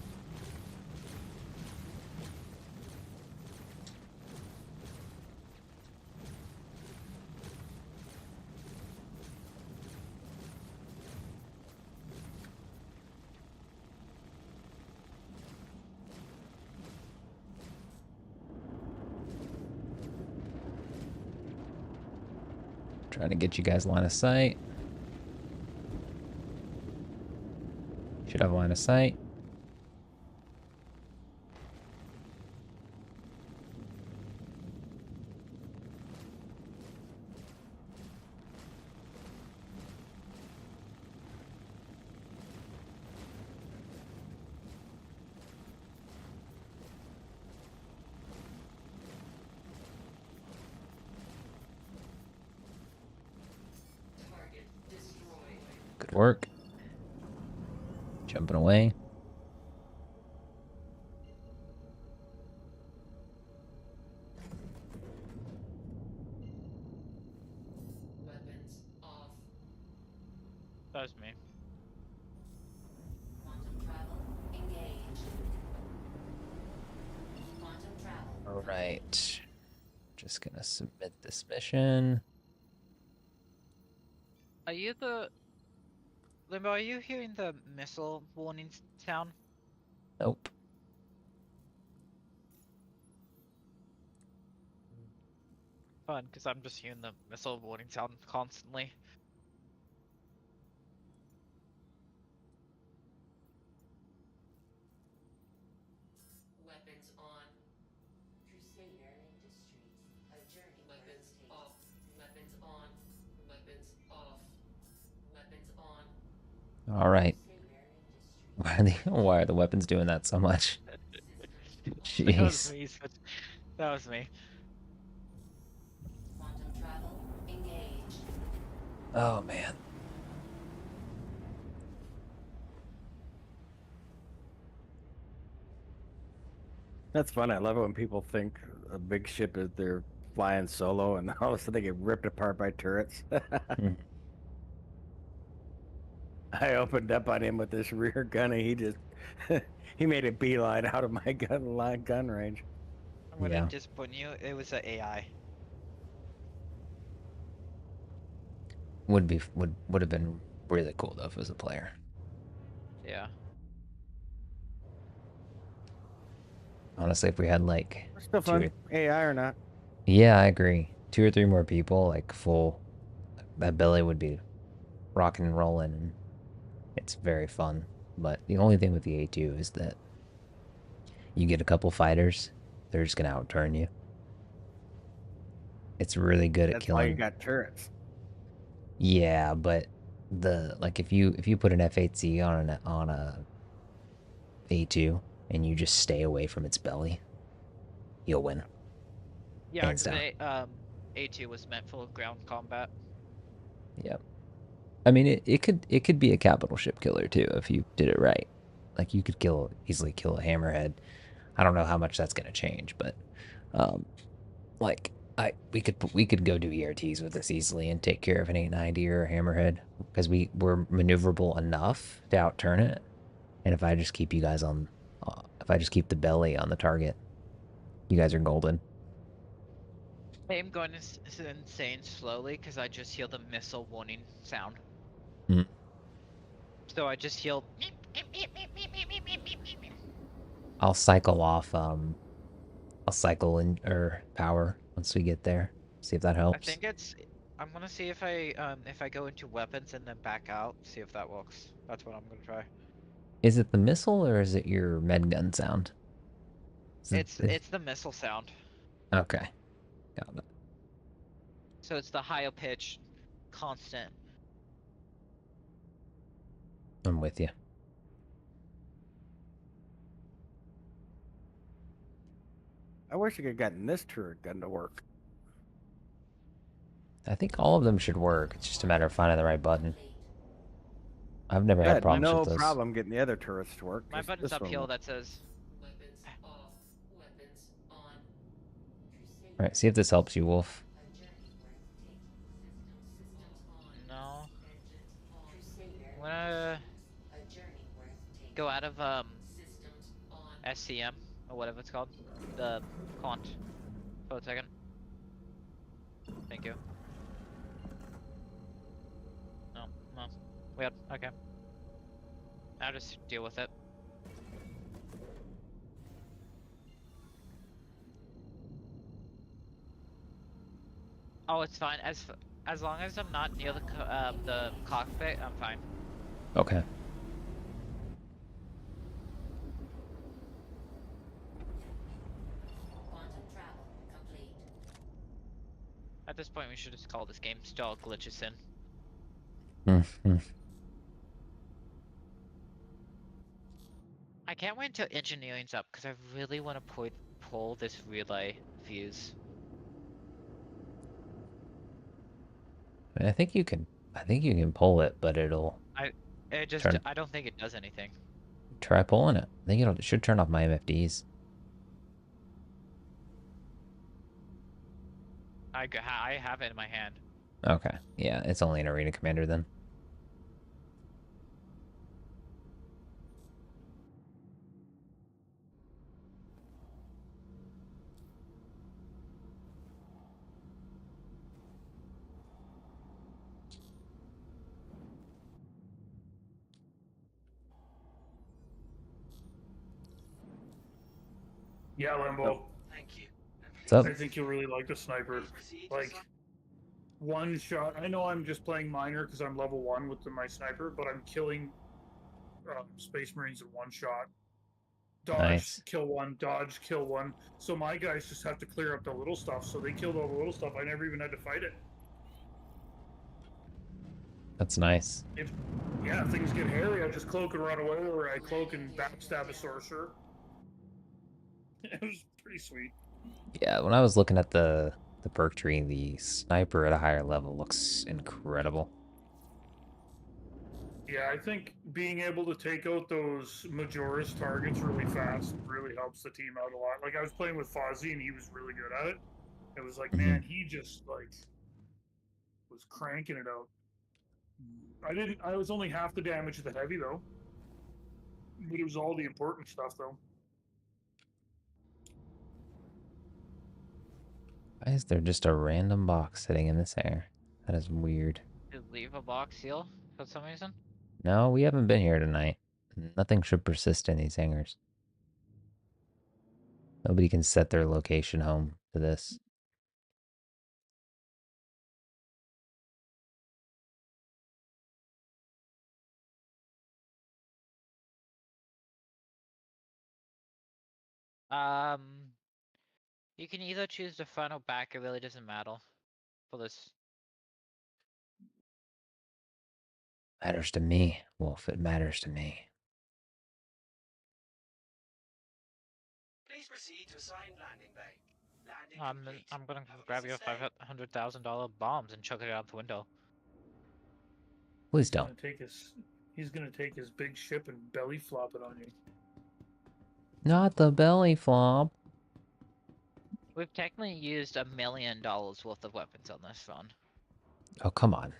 Trying to get you guys line of sight. Should have line of sight. Target destroyed. Good work. Jumping away. Weapons off. That was me. Quantum travel engaged. Quantum travel. All right. Just gonna submit this mission. Are you the Limbo? Are you hearing the missile warning sound? Nope. Fun, because I'm just hearing the missile warning sound constantly. Weapons on. Crusader Industries. A journey. Weapons off. Weapons on. Weapons off. Weapons on. All right. Crusader Industries. Why are the weapons doing that so much? That was Jeez. me. That was me. Quantum travel engaged. Oh man. That's fun. I love it when people think a big ship is they're flying solo, and all of a sudden they get ripped apart by turrets. I opened up on him with this rear gun, and he just he made a beeline out of my gun range. I'm gonna Yeah. disappoint you. It was an AI. Would have been really cool though if it was a player. Yeah. Honestly, if we had like It's still two fun, or- AI or not. yeah, I agree. 2 or 3 more people, like full, that belly would be rocking and rolling, and it's very fun. But the only thing with the A2 is that you get a couple fighters, they're just gonna outturn you. It's really good at That's why you killing. got turrets. Yeah, but if you put an F8C on a A2 and you just stay away from its belly, you'll win. Yeah, Hands because down. A2 was meant for ground combat. Yep. I mean, it could be a capital ship killer too if you did it right. Like you could easily kill a hammerhead. I don't know how much that's gonna change, but like we could go do ERTs with this easily and take care of an 890 or a hammerhead because we're maneuverable enough to outturn it. And if I just keep you guys on, if I just keep the belly on the target, you guys are golden. I am going insane slowly because I just hear the missile warning sound. Mm. So I just hear. I'll cycle off. I'll cycle in or power once we get there. See if that I helps. think it's. I'm gonna see if I go into weapons and then back out, see if that works. That's what I'm gonna try. Is it the missile or is it your med gun sound? It's the missile sound. Okay. Got it. So it's the higher pitch, constant. I'm with you. I wish I could have gotten this turret gun to work. I think all of them should work. It's just a matter of finding the right button. Complete. I've never I had had problems no with this. problem getting the other turrets to work. My just button's this up one here won't. that says Weapons off. Weapons on. Crusader. All right, see if this helps you, Wolf. A journey worth taking. Systems on. no. Engines on. Crusader. I'm gonna A journey worth taking. go out of Systems on. SCM or whatever it's called, the quant, for a second. Thank you. No, no, weird. Okay, I'll just deal with it. Oh, it's fine. As long as I'm not near the cockpit, I'm fine. Okay. Quantum travel complete. At this point, we should just call this game Stall Glitches in. Mm-hmm. I can't wait until engineering's up because I really want to pull this relay fuse. I think you can. I think you can pull it, but it'll It just, Turn. I don't think it does anything. try pulling it. I think it should turn off my MFDs. I have it in my hand. Okay. Yeah, it's only an arena commander then. Yeah, Limbo. Thank you. What's up? I think you'll really like the sniper. Like, one shot. I know I'm just playing minor because I'm level 1 with my sniper, but I'm killing Space Marines in one shot. Dodge, Nice. kill one, dodge, kill one. So my guys just have to clear up the little stuff. So they killed all the little stuff. I never even had to fight it. That's nice. If things get hairy, I just cloak and run away, or I cloak and backstab a sorcerer. It was pretty sweet. Yeah, when I was looking at the perk tree, the sniper at a higher level looks incredible. Yeah, I think being able to take out those Majora's targets really fast really helps the team out a lot. Like, I was playing with Fozzie and he was really good at it. It was like, man, he just like was cranking it out. I was only half the damage of the heavy though. But it was all the important stuff though. Why is there just a random box sitting in this air? That is weird. Did leave a box seal for some reason? No, we haven't been here tonight. Nothing should persist in these hangars. Nobody can set their location home to this. You can either choose the front or back. It really doesn't matter for this. Matters to me, Wolf. It matters to me. Please proceed to assigned landing bay. Landing complete. I'm gonna Have a grab your pleasant stay. $500,000 bombs and chuck it out the window. Please He's gonna don't. he's gonna take his big ship and belly flop it on you. Not the belly flop. We've technically used $1 million worth of weapons on this run. Oh, come on.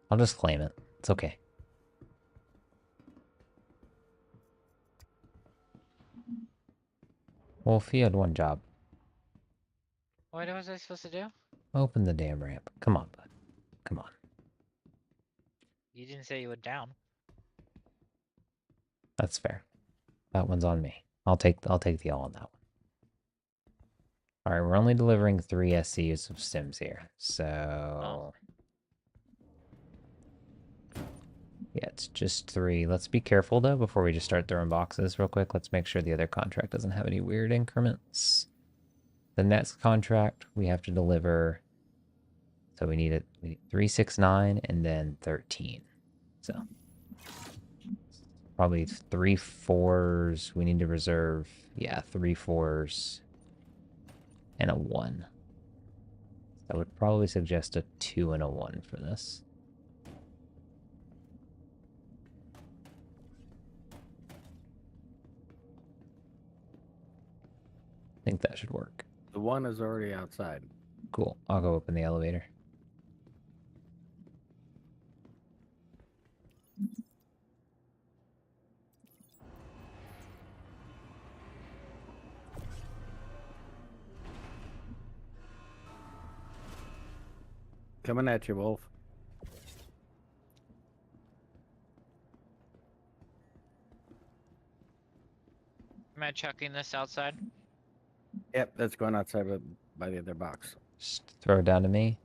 I'll just claim it. It's okay. Wolf, you had one job. What was I supposed to do? Open the damn ramp. Come on, bud. Come on. You didn't say you were down. That's fair. That one's on me. I'll take the L on that one. All right, we're only delivering 3 SCUs of stims here, so yeah, it's just 3. Let's be careful though before we just start throwing boxes real quick. Let's make sure the other contract doesn't have any weird increments. The next contract we have to deliver, so we need 3, 6, 9, and then 13. So probably 3 4s. We need to reserve, yeah, 3 4s and a 1. I would probably suggest a 2 and a 1 for this. I think that should work. The 1 is already outside. Cool. I'll go open the elevator. Coming at you, Wolf. Am I chucking this outside? Yep, that's going outside by the other box. Just throw it down to me.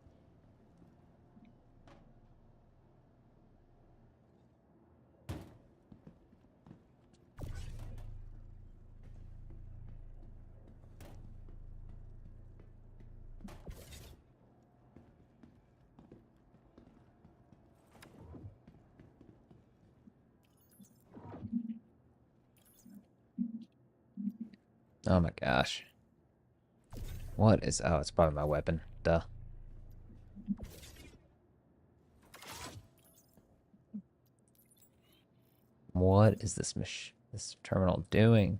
Oh my gosh. What is... Oh, it's probably my weapon. Duh. What is this terminal doing?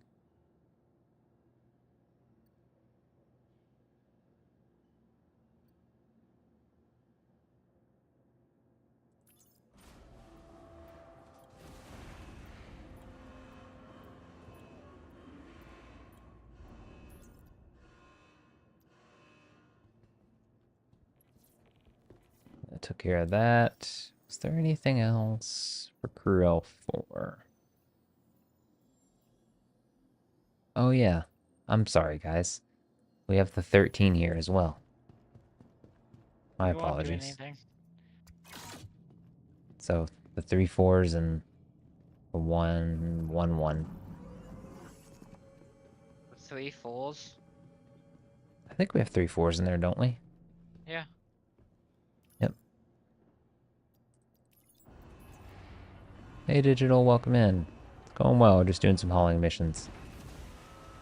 I took care of that. Is there anything else for crew L4? Oh yeah. I'm sorry, guys. We have the 13 here as well. My You won't do apologies. anything. So the 3 4s and the 1 1 1. 3 fulls. I think we have 3 4s in there, don't we? Yeah. Yep. Hey Digital, welcome in. It's going well, just doing some hauling missions.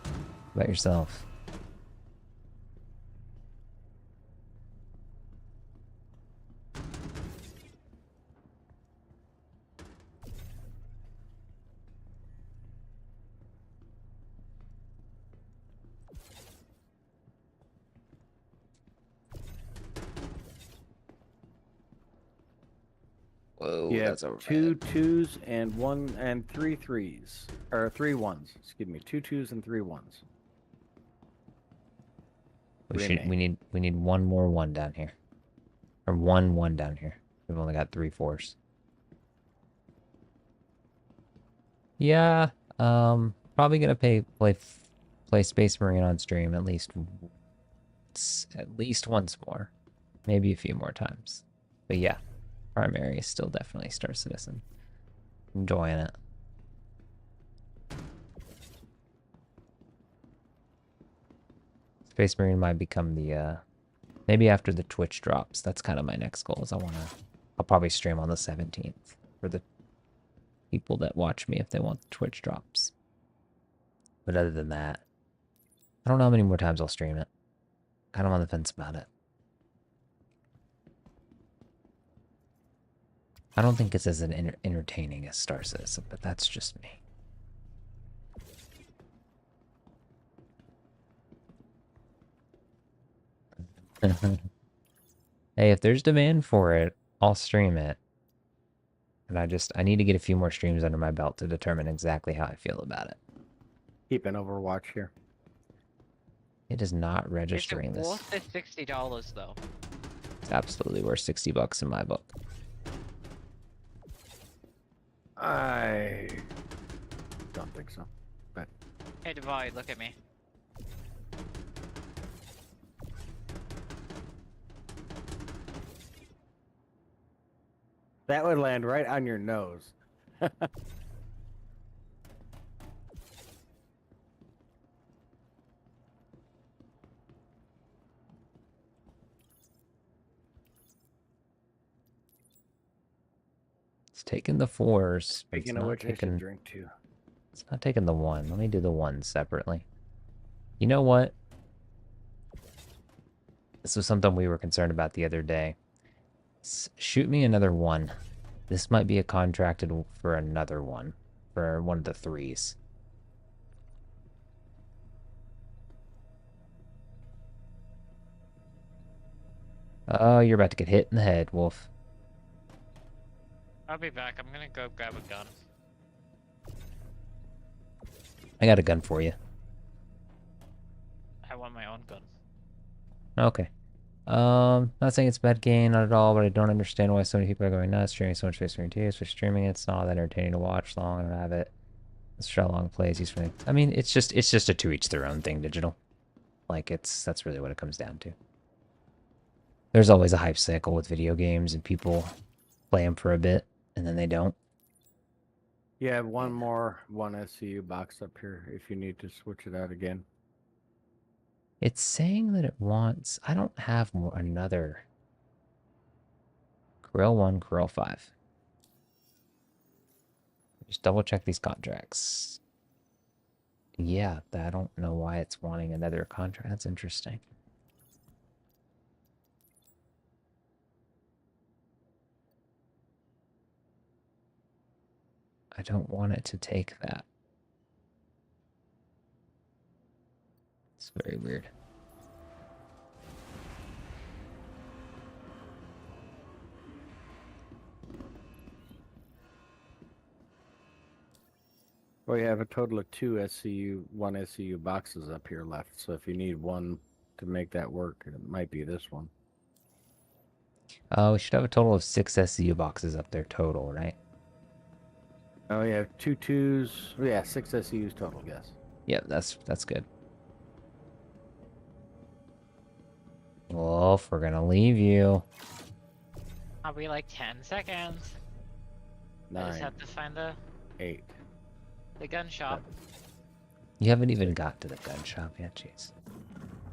How about yourself? Whoa, You have that's over. 2 2s and 1 and 3 3s. Or 3 1s. Excuse me. 2 2s and 3 1s. We need one more 1 down here. Or 1 1 down here. We've only got 3 4s. Yeah, probably gonna play Space Marine on stream at least once more, maybe a few more times. But yeah, primary is still definitely Star Citizen. Enjoying it. Space Marine might become the maybe after the Twitch drops. That's kind of my next goal. Is I'll probably stream on the 17th for the people that watch me if they want the Twitch drops. But other than that, I don't know how many more times I'll stream it. Kind of on the fence about it. I don't think it's as entertaining as Star Citizen, but that's just me. Hey, if there's demand for it, I'll stream it. And I need to get a few more streams under my belt to determine exactly how I feel about it. Keep an Overwatch here. It is not registering Is it this. worth the $60 though? It's absolutely worth $60 in my book. I don't think so. But Hey Divide, look at me. that would land right on your nose. It's taking the 4s. But Speaking of which, I should drink too. It's not taking the 1. Let me do the 1 separately. You know what? This was something we were concerned about the other day. Shoot me another 1. This might be a contracted for another one. For one of the 3s. Oh, you're about to get hit in the head, Wolf. I'll be back. I'm gonna go grab a gun. I got a gun for you. I want my own gun. Okay. Not saying it's a bad game, not at all, but I don't understand why so many people are going nuts, streaming so much face guarantees for streaming. It's not that entertaining to watch long. I don't have it. Let's try long plays. I mean, it's just a to each their own thing, digital. Like that's really what it comes down to. There's always a hype cycle with video games, and people play them for a bit, and then they don't. Yeah, one SCU box up here if you need to switch it out again. It's saying that it wants... I don't have another... Corel 1, Corel 5. Just double check these contracts. Yeah, I don't know why it's wanting another contract. That's interesting. I don't want it to take that. It's very weird. Well, you have a total of 2 one SCU boxes up here left. So if you need one to make that work, it might be this one. We should have a total of 6 SCU boxes up there total, right? Oh, you have 2 2s. Yeah, 6 SCUs total, yes. Yeah, that's good. Wolf, we're gonna leave you. I'll be like 10 seconds. I just 9, have to find the 8. gun shop. You haven't even got to the gun shop yet, jeez.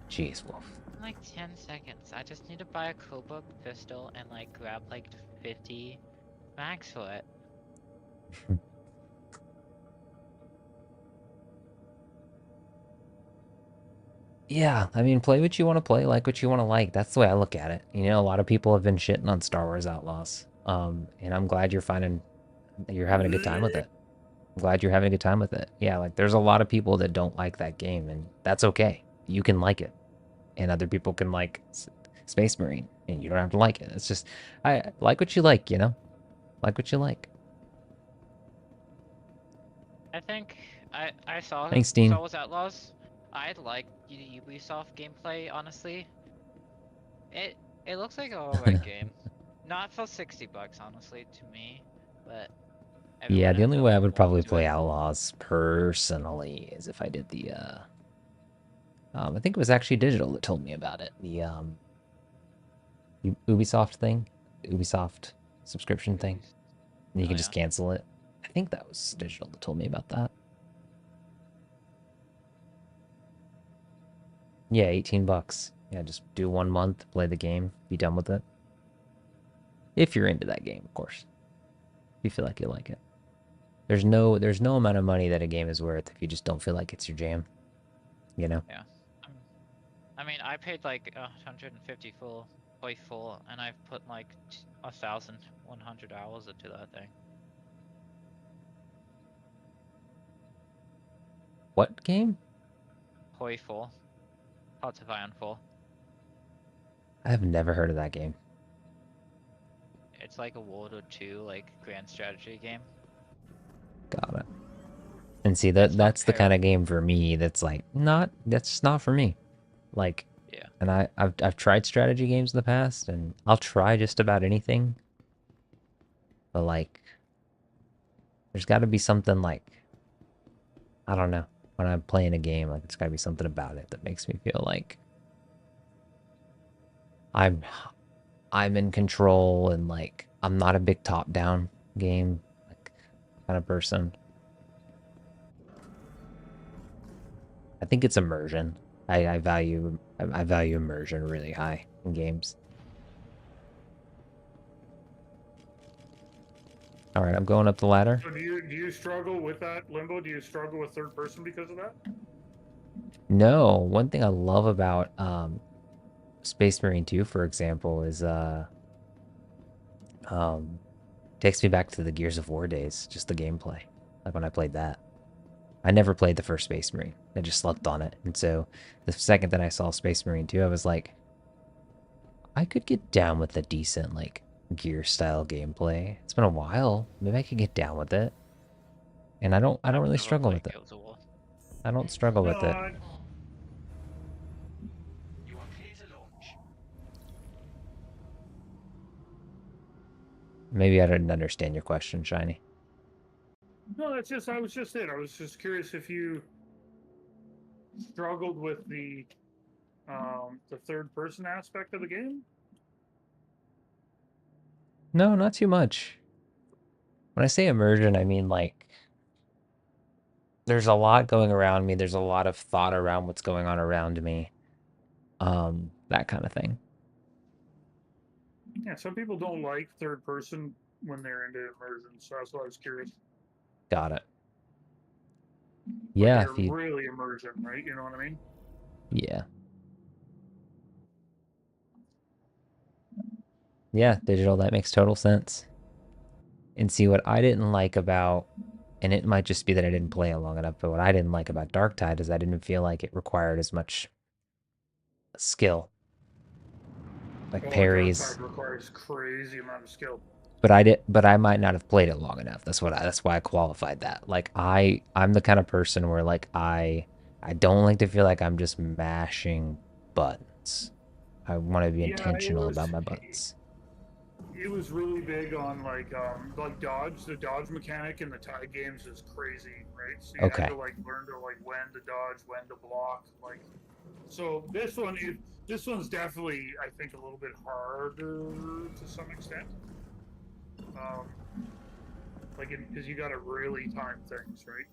Jeez, Wolf. In like 10 seconds. I just need to buy a Cobra pistol and like grab like 50 mags for it. Yeah, I mean, play what you want to play, like what you want to like. That's the way I look at it. You know, a lot of people have been shitting on Star Wars Outlaws. And I'm glad you're having a good time with it. I'm glad you're having a good time with it. Yeah, like there's a lot of people that don't like that game, and that's okay. You can like it, and other people can like Space Marine, and you don't have to like it. It's just, I like what you like, you know? Like what you like. I think I saw Thanks, Dean. Star Wars Outlaws. I like the Ubisoft gameplay, honestly. It looks like an alright game. Not for $60, honestly, to me, but Yeah, the only way I would probably play out. Outlaws personally is if I did the I think it was actually Digital that told me about it. The Ubisoft thing, Ubisoft subscription thing. And you can just cancel it. I think that was Digital that told me about that. Yeah, $18. Yeah, just do 1 month, play the game, be done with it. If you're into that game, of course. If you feel like you like it. There's no amount of money that a game is worth if you just don't feel like it's your jam. You know? Yeah. I mean, I paid like 150 full, and I've put like 1,100 hours into that thing. What game? Hoi full. Hearts of Iron full. I have never heard of that game. It's like a World War II like grand strategy game. Got it. And see that's the kind of game for me that's like that's not for me. Like, yeah. And I've tried strategy games in the past, and I'll try just about anything. But like, there's got to be something like, I don't know. When I'm playing a game, like it's got to be something about it that makes me feel like I'm in control, and like I'm not a big top-down game like kind of person. I think it's immersion. I value immersion really high in games. All right, I'm going up the ladder. So do you struggle with that, Limbo? Do you struggle with third person because of that? No, one thing I love about Space Marine 2, for example, is um takes me back to the Gears of War days, just the gameplay. Like when I played that. I never played the first Space Marine. I just slept on it. And so the second that I saw Space Marine 2, I was like, I could get down with a decent like gear style gameplay. It's been a while. Maybe I could get down with it. And I don't I've really never struggle played with it. Gears of War. I don't struggle No, with it. You are clear to launch. Maybe I didn't understand your question, Shiny. no, that's just I was just it. I was just curious if you struggled with the third person aspect of the game. No, not too much. When I say immersion, I mean like there's a lot going around me. There's a lot of thought around what's going on around me. That kind of thing. Yeah, some people don't like third person when they're into immersion, so that's why I was curious. Got it. Like Yeah, you're if you really immersion, right? You know what I mean? yeah. Yeah, digital, that makes total sense. And see what I didn't like about, and it might just be that I didn't play it long enough, but what I didn't like about Darktide is I didn't feel like it required as much skill. Like Oh, Dark parries. Tide requires crazy amount of skill. But I might not have played it long enough. That's why I qualified that. Like I'm the kind of person where like I don't like to feel like I'm just mashing buttons. I want to be Yeah, intentional about my buttons. it was really big on like dodge. The dodge mechanic in the Tide games is crazy, right? So you had Okay. to like learn to like when to dodge, when to block, like. So this one's definitely I think a little bit harder to some extent. Um, like because you got to really time things, right?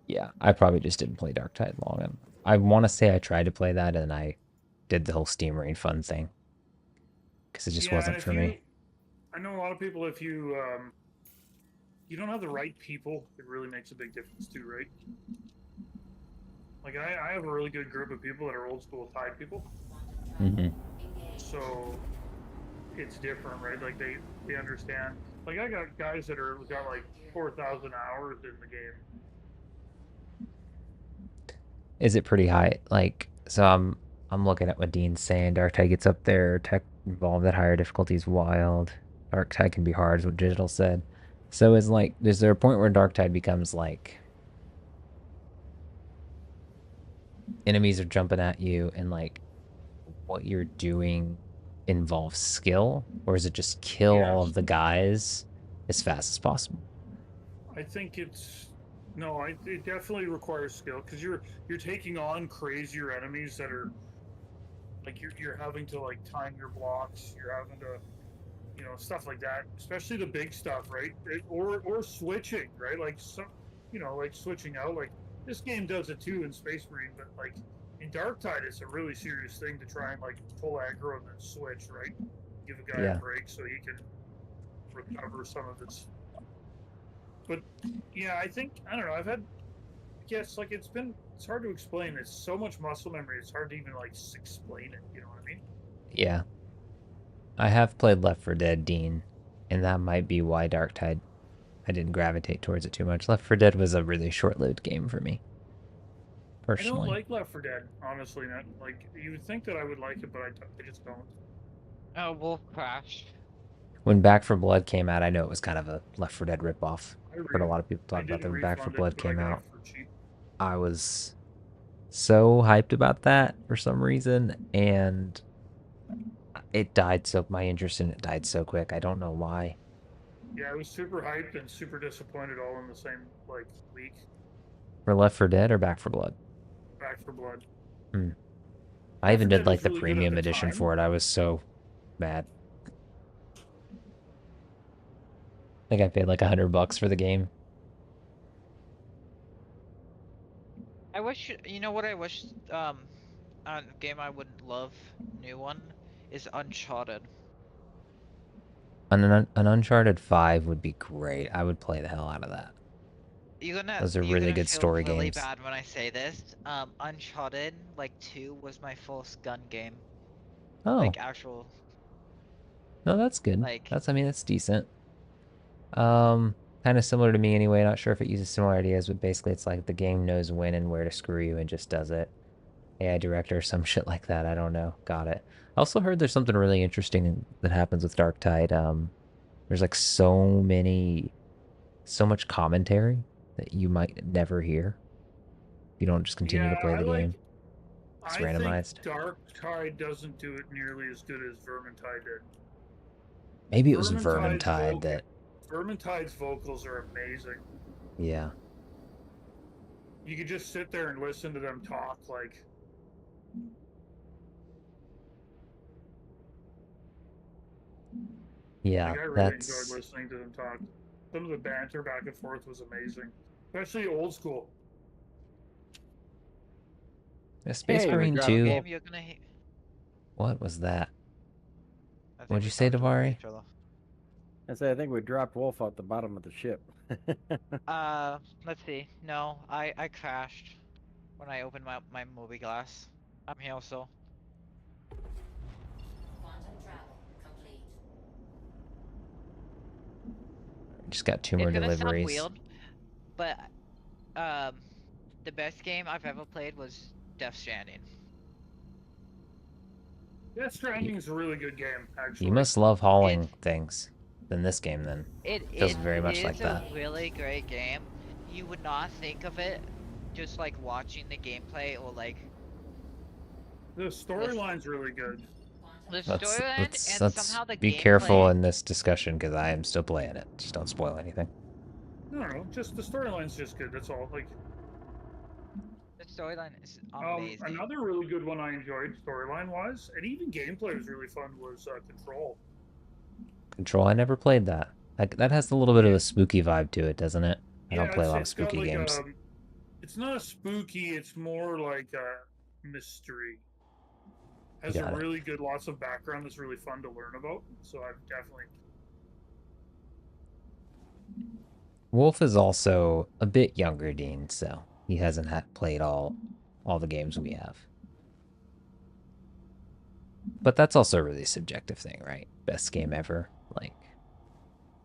Yeah, I probably just didn't play Darktide long enough. I want to say I tried to play that and I did the whole Steam Rain fun thing because it just Yeah, and wasn't if for me. I know a lot of people. If you don't have the right people, it really makes a big difference too, right? Like I have a really good group of people that are old school Tide people, Mm-hmm. so it's different, right? Like they understand. Like I got guys that are got like 4,000 hours in the game. Is it pretty high? Like, so I'm looking at what Dean's saying. Darktide gets up there. Tech involved at higher difficulties. Wild. Darktide can be hard, is what Digital said. So is there a point where Darktide becomes like enemies are jumping at you and like what you're doing involves skill, or is it just kill all Yes, of the guys as fast as possible? I think it's no. It definitely requires skill because you're taking on crazier enemies that are like you're having to like time your blocks. You're having to stuff like that, especially the big stuff, right? Or switching, right? Like some, like switching out. Like this game does it too in Space Marine, but like in Dark Tide, it's a really serious thing to try and like pull aggro and then switch, right? Give a guy a Yeah. break so he can recover some of his. But yeah, I think I don't know. I've had, yes, like it's hard to explain. It's so much muscle memory. It's hard to even like explain it. You know what I mean? Yeah. I have played Left 4 Dead, Dean, and that might be why Darktide I didn't gravitate towards it too much. Left 4 Dead was a really short-lived game for me, I don't personally. like Left 4 Dead, honestly, man. Like, you would think that I would like it, but I just don't. Oh, Wolf Crash. When Back 4 Blood came out, I know it was kind of a Left 4 Dead ripoff. But a lot of people I talk about that didn't when Back 4 refund it, Blood but I came got it out. for cheap. I was so hyped about that for some reason, and my interest in it died so quick. I don't know why. Yeah, I was super hyped and super disappointed all in the same, like, week. For Left 4 Dead or Back 4 Blood? Back 4 Blood. Hmm. I Left even 4 did Dead like was the really good at premium the edition time. for it. I was so mad. I think I paid like $100 for the game. I wish, you know what I wish, a game I would love, new one, is Uncharted. An Uncharted 5 would be great. I would play the hell out of that. Those are you're really gonna good feel story really games. bad when I say this. Uncharted like 2 was my first gun game. Oh, Like actual no, that's good. like I mean, that's decent. Kind of similar to me anyway. Not sure if it uses similar ideas, but basically it's like the game knows when and where to screw you and just does it. AI director or some shit like that. I don't know. Got it. I also heard there's something really interesting that happens with Dark Tide. There's like so much commentary that you might never hear if you don't just continue Yeah, to play the game. It's I think randomized. Dark Tide doesn't do it nearly as good as Vermintide did. Maybe it was Vermintide's Vermintide that. Vermintide's vocals are amazing. Yeah. You could just sit there and listen to them talk like. Yeah, Like I really enjoyed that's. listening to them talk. Some of the banter back and forth was amazing, especially old school. Space Hey, we Marine dropped 2. game you're gonna hate. What was that? I think What'd we you say, talked over Davari? each other. I think we dropped Wolf out the bottom of the ship. Let's see. No, I crashed when I opened my movie glass. I'm here also. Quantum travel complete. Just got 2 more It's gonna sound deliveries. weird, but the best game I've ever played was Death Stranding. Death Stranding is a really good game, actually. You must love hauling things. Than this game, then. It Feels very much is like that. a really great game. You would not think of it just like watching the gameplay or like The storyline's really good. the Let's storyline let's and somehow the be gameplay. careful in this discussion because I am still playing it. Just don't spoil anything. No, just the storyline's just good. That's all. Like The storyline is amazing. another really good one I enjoyed storyline-wise, and even gameplay was really fun. Was Control. Control, I never played that. That has a little bit of a spooky vibe to it, doesn't it? I don't play a lot of it's got, spooky like, games. It's not a spooky. It's more like a mystery. Has a Got it. really good, lots of background that's really fun to learn about. So I've definitely. Wolf is also a bit younger, Dean, so he hasn't played all the games we have. But that's also a really subjective thing, right? Best game ever. Like,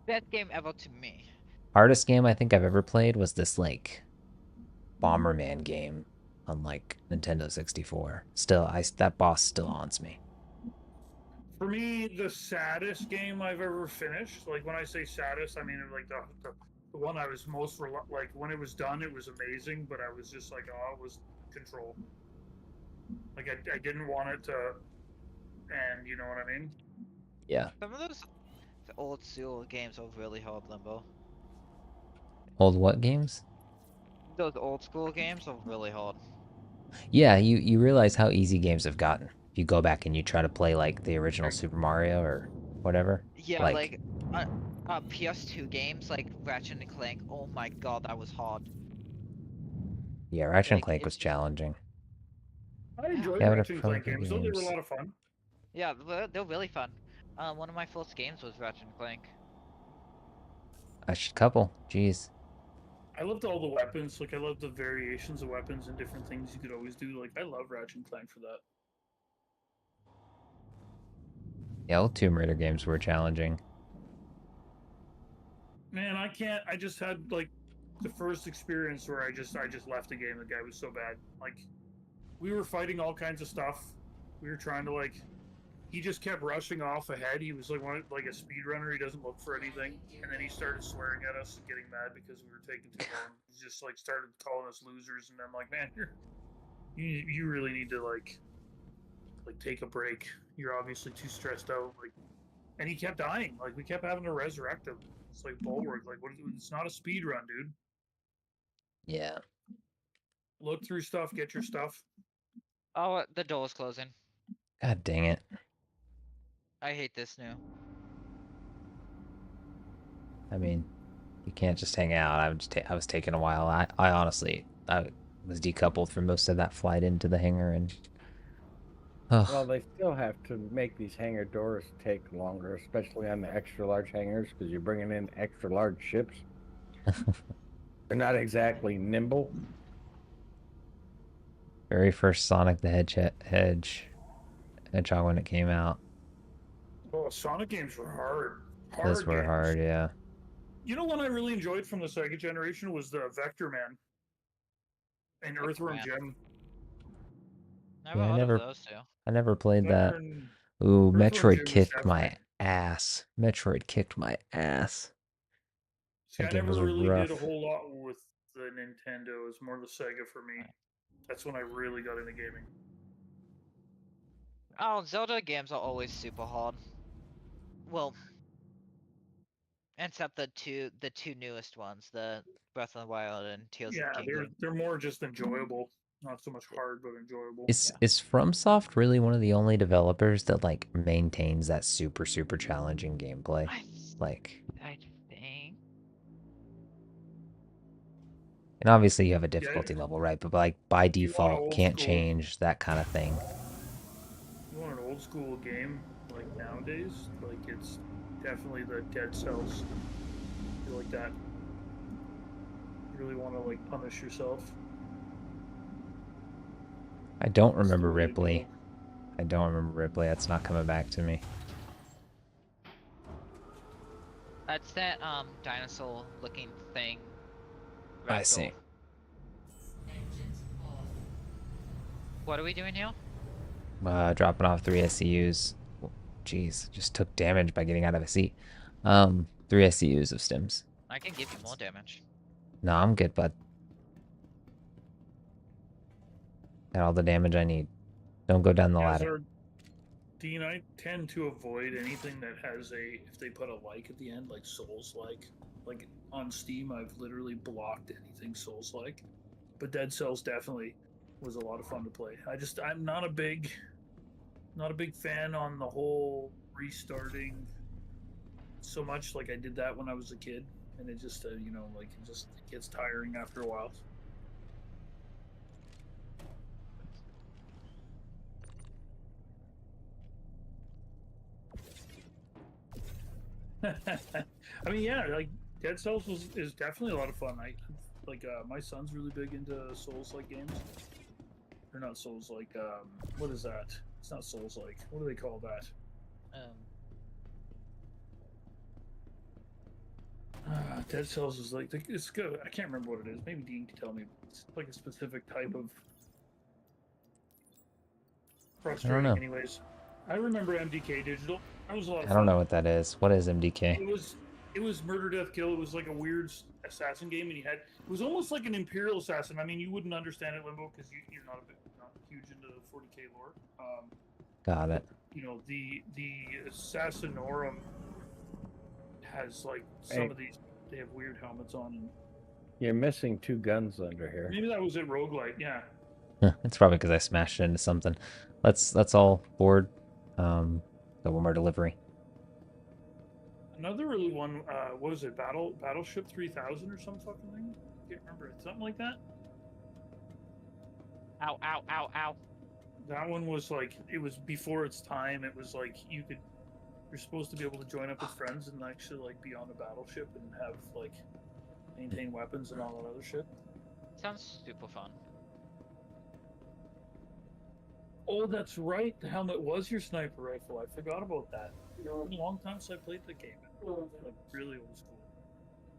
Best game ever to me. hardest game I think I've ever played was this like Bomberman game on like Nintendo 64. Still, that boss still haunts me. For me, the saddest game I've ever finished. Like when I say saddest, I mean like the one I was most like when it was done, it was amazing, but I was just like, oh, it was Control. Like I didn't want it to end. You know what I mean? Yeah. Some of those old school games are really hard, Limbo. Old what games? Those old school games are really hard. Yeah, you realize how easy games have gotten. If you go back and you try to play like the original Super Mario or whatever. Yeah, like PS2 games like Ratchet and Clank. Oh my god, that was hard. Yeah, Ratchet and Like, Clank was challenging. I enjoyed Yeah, what a Ratchet and Clank proper games. Though they were a games. lot of fun. Yeah, they're really fun. One of my first games was Ratchet and Clank. I should couple. Jeez. I loved all the weapons. Like I loved the variations of weapons and different things you could always do. Like I love Ratchet and Clank for that. Yeah, old Tomb Raider games were challenging. Man, I can't. I just had like the first experience where I just left the game. The guy was so bad. Like we were fighting all kinds of stuff. We were trying to like. He just kept rushing off ahead. He was like like a speedrunner. He doesn't look for anything. And then he started swearing at us and getting mad because we were taking too long. He just like started calling us losers. And I'm like, man, you really need to like take a break. You're obviously too stressed out. Like, and he kept dying. Like we kept having to resurrect him. It's like Bulwark. Like it's not a speed run, dude. Yeah. Look through stuff. Get your stuff. Oh, the door's closing. God dang it. I hate this new. I mean, you can't just hang out. I was taking a while. I honestly, I was decoupled for most of that flight into the hangar, and Ugh. Well, they still have to make these hangar doors take longer, especially on the extra large hangars, because you're bringing in extra large ships. They're not exactly nimble. Very first Sonic the Hedgehog when it came out. Oh, Sonic games were hard. Those Hard were games. hard, yeah. You know, one I really enjoyed from the Sega generation was the Vector Man and Earthworm Man. Jim. Never Yeah, heard of those two. I never played that. Vector and Ooh, Earthworm Metroid Jim was kicked definitely. my ass. Metroid kicked my ass. See, That I game never was really did a rough. whole lot with the Nintendo. It was more the Sega for me. That's when I really got into gaming. Oh, Zelda games are always super hard. Well, except the two newest ones, the Breath of the Wild and Tears of Yeah, the Kingdom. they're more just enjoyable. Not so much hard, but enjoyable. Is FromSoft really one of the only developers that like maintains that super challenging gameplay? Like, I think. and obviously you have a Yeah, difficulty level, right? But like by if you want default, old can't school, change that kind of thing. you want an old school game like nowadays, like it's definitely the Dead Cells. You like that? You really want to like punish yourself. I don't That's the remember way to go. Ripley. I don't remember Ripley. That's not coming back to me. That's that dinosaur looking thing. I see. Ragdoll. What are we doing here? Dropping off 3 SCUs. Jeez, just took damage by getting out of a seat. 3 SCUs of stims. I can give you more damage. No, I'm good, bud. Got all the damage I need. Don't go down the ladder. Dean, I tend to avoid anything that has if they put a like at the end, like Souls-like. Like on Steam, I've literally blocked anything Souls-like. But Dead Cells definitely was a lot of fun to play. I'm not a big fan on the whole restarting so much. Like I did that when I was a kid, and it just it gets tiring after a while. I mean, yeah, like Dead Cells is definitely a lot of fun. My son's really big into Souls-like games. Or not Souls-like. What is that? It's not Souls-like. What do they call that? Dead Cells is like it's good. I can't remember what it is. Maybe Dean can tell me. It's like a specific type of frustrating. know. Anyways, I remember MDK Digital. That was a lot of I fun. don't know what that is. What is MDK? It was murder, death, kill. It was like a weird assassin game, and it was almost like an Imperial assassin. I mean, you wouldn't understand it, Limbo, because you're not huge into 40k lore. Got it. You know, the Assassinorum has like some of these. They have weird helmets on, and You're missing 2 guns under here. maybe that was it. Roguelite, yeah. It's probably because I smashed it into something. Let's all board. So one more delivery. Another really one. What was it? Battleship 3000 or some fucking thing. I can't remember it. Something like that. Ow, ow, ow, ow. That one was like it was before its time. It was like you're supposed to be able to join up with friends and actually like be on a battleship and have like maintain weapons and all that other shit. Sounds super fun. Oh, that's right. The helmet was your sniper rifle. I forgot about that. It's been a long time since I played the game. Like really old school.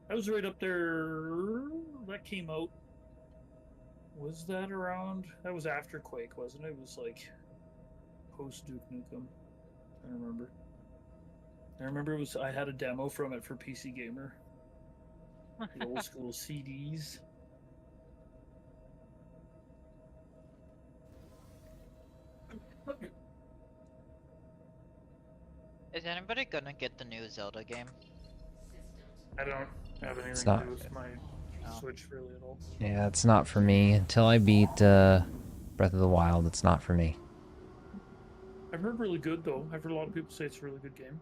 That was right up there. That came out. Was that around? That was after Quake, wasn't it? It was like post Duke Nukem. I remember. I had a demo from it for PC Gamer. The old school CDs. Is anybody gonna get the new Zelda game? I don't have anything not- to do with my Switch really at all. Yeah, it's not for me. Until I beat Breath of the Wild, it's not for me. I've heard really good though. I've heard a lot of people say it's a really good game.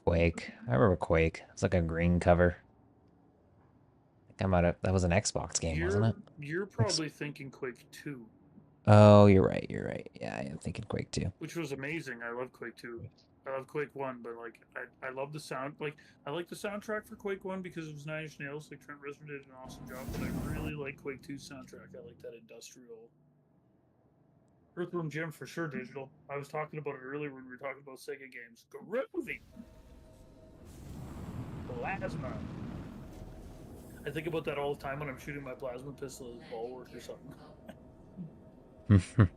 Quake. I remember Quake. It's like a green cover. That was an Xbox game, wasn't it? You're probably thinking Quake 2, Oh, you're right. You're right. Yeah, I am thinking Quake 2. which was amazing. I love Quake 2. I love Quake 1, but like I love the sound. Like I like the soundtrack for Quake 1 because it was Nine Inch Nails. Like Trent Reznor did an awesome job, but I really like Quake 2 soundtrack. I like that industrial. Earthworm Jim for sure digital. I was talking about it earlier when we were talking about Sega games. Groovy. Plasma. I think about that all the time when I'm shooting my plasma pistol as bulwark or something. All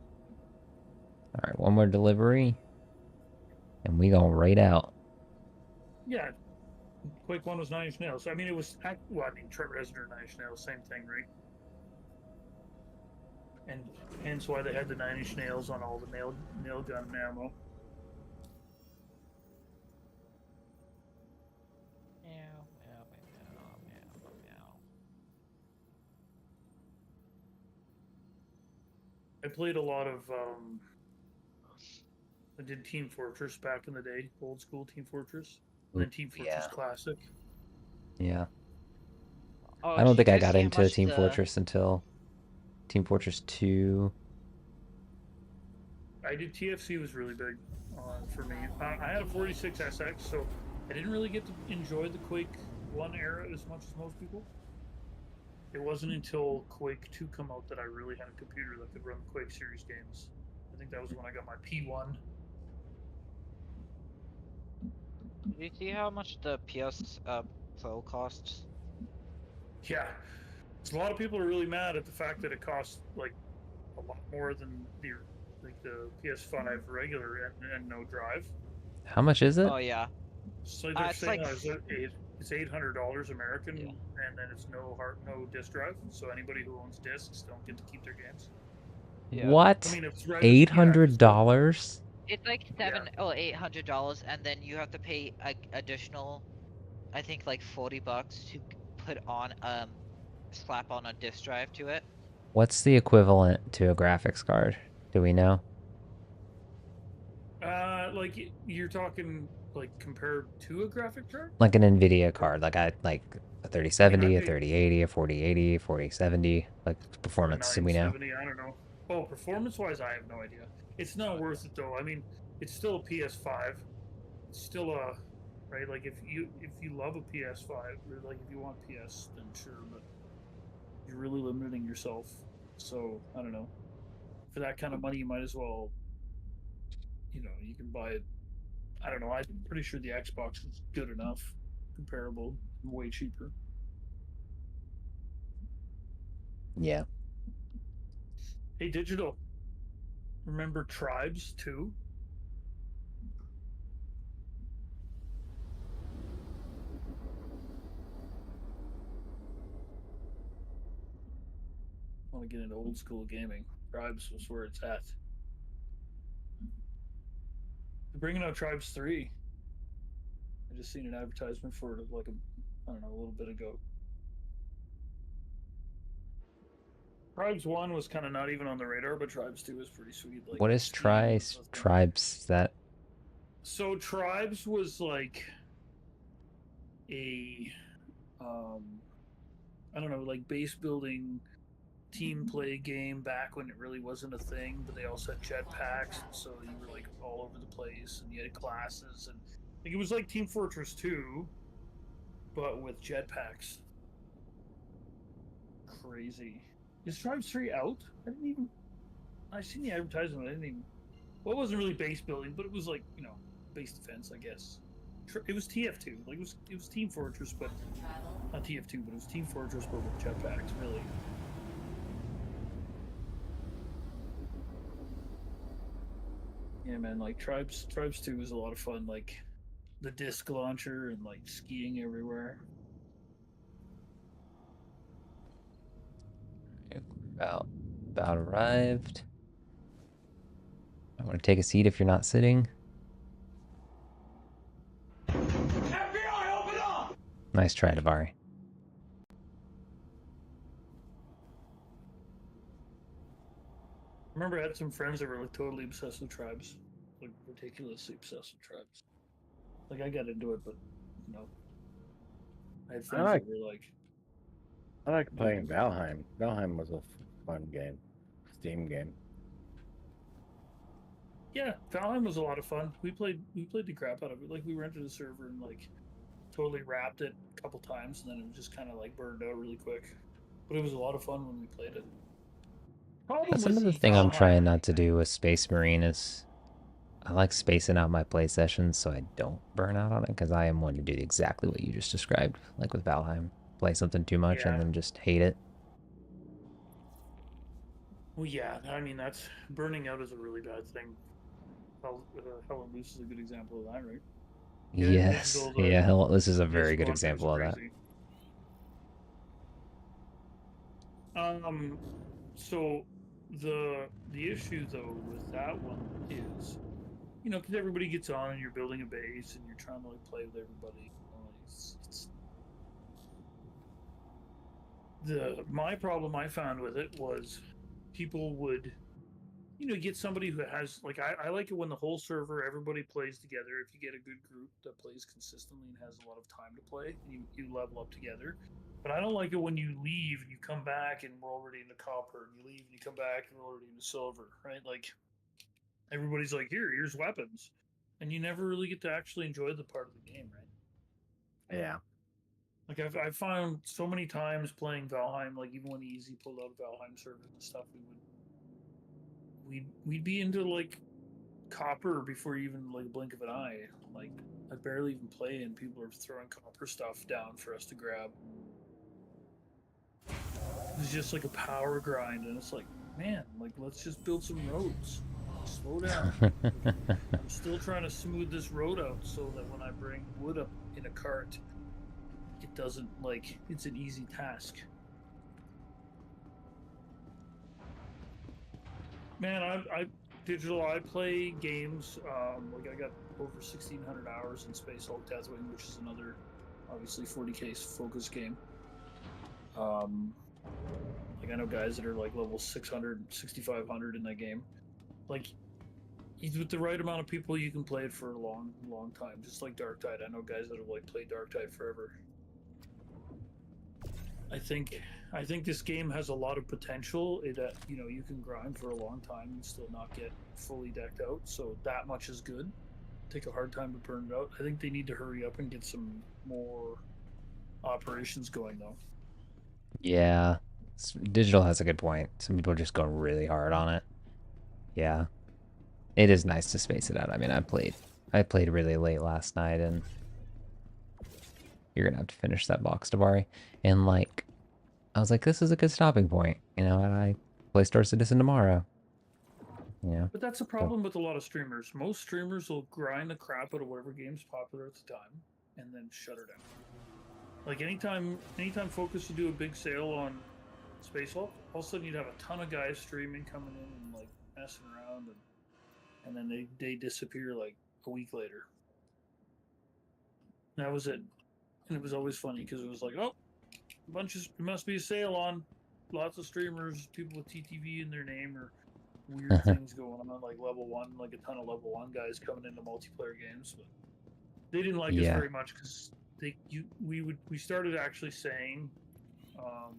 right, one more delivery, and we gonna raid out. Yeah. Quake 1 was Nine Inch Nails. I mean, it was, well, I mean, Trent Reznor, Nine Inch Nails, same thing, right? And hence why they had the 9 Inch Nails on all the nail gun ammo. Meow, meow, meow, meow, meow. I played a lot of, I did Team Fortress back in the day, old school Team Fortress, and then Team Fortress Yeah. Classic. Yeah. Oh, I don't did think you I guys got see how into much Team the- Fortress until Team Fortress 2. I did TFC was really big for me. I had a 46 SX, so I didn't really get to enjoy the Quake 1 era as much as most people. It wasn't until Quake 2 come out that I really had a computer that could run the Quake series games. I think that was when I got my P1. Did you see how much the PS Pro costs? Yeah. A lot of people are really mad at the fact that it costs like a lot more than the PS5 regular and no drive. How much is it? Oh yeah. So they're It's saying like it's $800 American, Yeah. and then it's no disk drive. So anybody who owns discs don't get to keep their games. Yeah. What? I mean, if it's $800? It's like $800, and then you have to pay additional, I think like $40 to put on slap on a disk drive to it. What's the equivalent to a graphics card? Do we know? Like you're talking like compared to a graphic card. Like an Nvidia card, like a 3070, a paid 3080, a 4080, a 4070, like for a performance. Do we know? 970. I don't know. Oh, performance-wise, I have no idea. It's not worth it though. I mean, it's still a PS5. It's still a right. Like if you love a PS5, or like if you want PS, then sure. But you're really limiting yourself. So I don't know. For that kind of money, you might as well. You can buy it. I don't know. I'm pretty sure the Xbox is good enough, comparable, way cheaper. Yeah. Hey, Digital. Remember Tribes too? I want to get into old school gaming. Tribes was where it's at. They're bringing out Tribes 3. I just seen an advertisement for it like a little bit ago. Tribes 1 was kind of not even on the radar, but Tribes 2 is pretty sweet. Like What the is skiing tribes? Is that So Tribes was like a I don't know, like base building team play game back when it really wasn't a thing, but they also had jetpacks, and so you were like all over the place, and you had classes, and like it was like Team Fortress 2, but with jetpacks. Crazy. Is Tribes 3 out? I seen the advertisement. I didn't even. Well, it wasn't really base building, but it was like base defense, I guess. It was TF2. Like it was Team Fortress, but not TF2, but it was Team Fortress, but with jetpacks. Really. Yeah, man. Like Tribes 2 was a lot of fun. Like the disc launcher and like skiing everywhere. about arrived? I want to take a seat if you're not sitting. FBI, open up! Nice try, Davari. I remember I had some friends that were like totally obsessed with Tribes, like ridiculously obsessed with Tribes. Like I got into it, but I had friends like- that were like, I like playing Valheim. Valheim was a fun game, Steam game. Yeah, Valheim was a lot of fun. We played the crap out of it. Like we rented a server and like totally wrapped it a couple times, and then it was just kind of like burned out really quick. But it was a lot of fun when we played it. Problem That's with another the thing I'm trying Valheim, not to do with Space Marine is I like spacing out my play sessions so I don't burn out on it because I am one to do exactly what you just described, like with Valheim. Play something too much and yeah, then just hate it. well, yeah. I mean, that's burning out is a really bad thing. Hell Loose is a good example of that, right? Yeah, Yes. digital Yeah, hell, this is a very good content is example of that. crazy. Um, so the issue though with that one is, you know, because everybody gets on and you're building a base and you're trying to like play with everybody. You know, it's the my problem I found with it was people would, you know, get somebody who has like I like it when the whole server everybody plays together. If you get a good group that plays consistently and has a lot of time to play, and you level up together. But I don't like it when you leave and you come back and we're already in the copper, and you leave and you come back and we're already in the silver, right? Like everybody's like, here's weapons, and you never really get to actually enjoy the part of the game, right? Yeah. Like I've found so many times playing Valheim, like even when Easy pulled out Valheim servers and stuff, we'd be into like copper before you even like a blink of an eye. Like I barely even play, and people are throwing copper stuff down for us to grab. It's just like a power grind, and it's like, man, like let's just build some roads. Slow down. I'm still trying to smooth this road out so that when I bring wood up in a cart, it doesn't like it's an easy task. Man, I digital. I play games. Like I got over 1,600 hours in Space Hulk Deathwing, which is another obviously 40K focus game. Like I know guys that are like level 600, 6,500 in that game. Like with the right amount of people, you can play it for a long, long time. Just like Dark Tide. I know guys that have like played Dark Tide forever. I think I think this game has a lot of potential. It you know, you can grind for a long time and still not get fully decked out. So that much is good. Take a hard time to burn it out. I think they need to hurry up and get some more operations going though. Yeah. Digital has a good point. Some people just go really hard on it. Yeah. It is nice to space it out. I mean, I played really late last night and you're gonna have to finish that box, Davari. And like I was like, this is a good stopping point, you know, and I play Star Citizen tomorrow. You know. But that's a So problem with a lot of streamers. Most streamers will grind the crap out of whatever game's popular at the time and then shut her down. Like anytime Focus would do a big sale on Space Hulk, all of a sudden you'd have a ton of guys streaming coming in and like messing around, and then they disappear like a week later. And that was it. And it was always funny because it was like, oh, a bunch of it must be a sale on lots of streamers, people with TTV in their name, or weird things going on, like level one, like a ton of level one guys coming into multiplayer games. But they didn't like us yeah. very much because we started actually saying, um,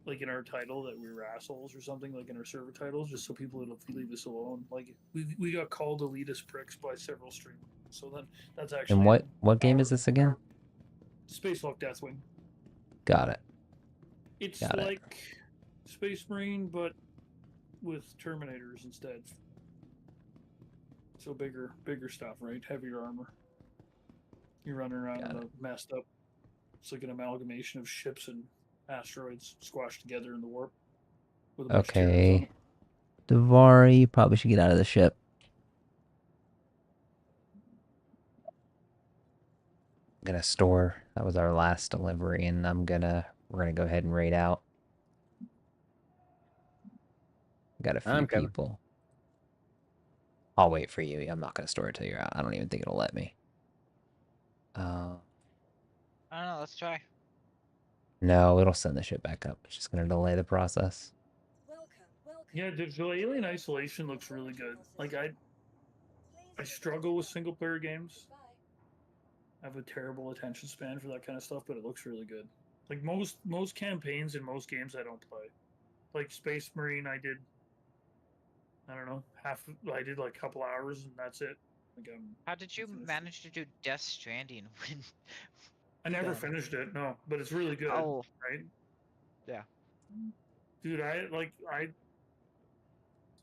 like in our title that we were assholes or something, like in our server titles, just so people would leave us alone. Like we got called elitist pricks by several streamers. So then that's And actually what game is this again? Space Hulk Deathwing. Got it. It's Got it. like Space Marine, but with Terminators instead. So bigger stuff, right? Heavier armor. You're running around in a messed up. It's like an amalgamation of ships and asteroids squashed together in the warp with a bunch of Tyrants on Okay. them. Davari, you probably should get out of the ship. I'm gonna store. That was our last delivery, and we're gonna go ahead and raid out. Got a few I'm coming. people. I'll wait for you. I'm not gonna store it till you're out. I don't even think it'll let me. I don't know. Let's try. No, it'll send the ship back up. It's just gonna delay the process. Yeah, Digital Alien Isolation looks really good. Like I struggle with single player games. I have a terrible attention span for that kind of stuff, but it looks really good. Like most campaigns in most games I don't play. Like Space Marine, I don't know, I did like a couple hours and that's it. Like How did you finished it. manage to do Death Stranding when? I never Yeah. finished it, no, but it's really good, Oh, right? yeah. Dude, I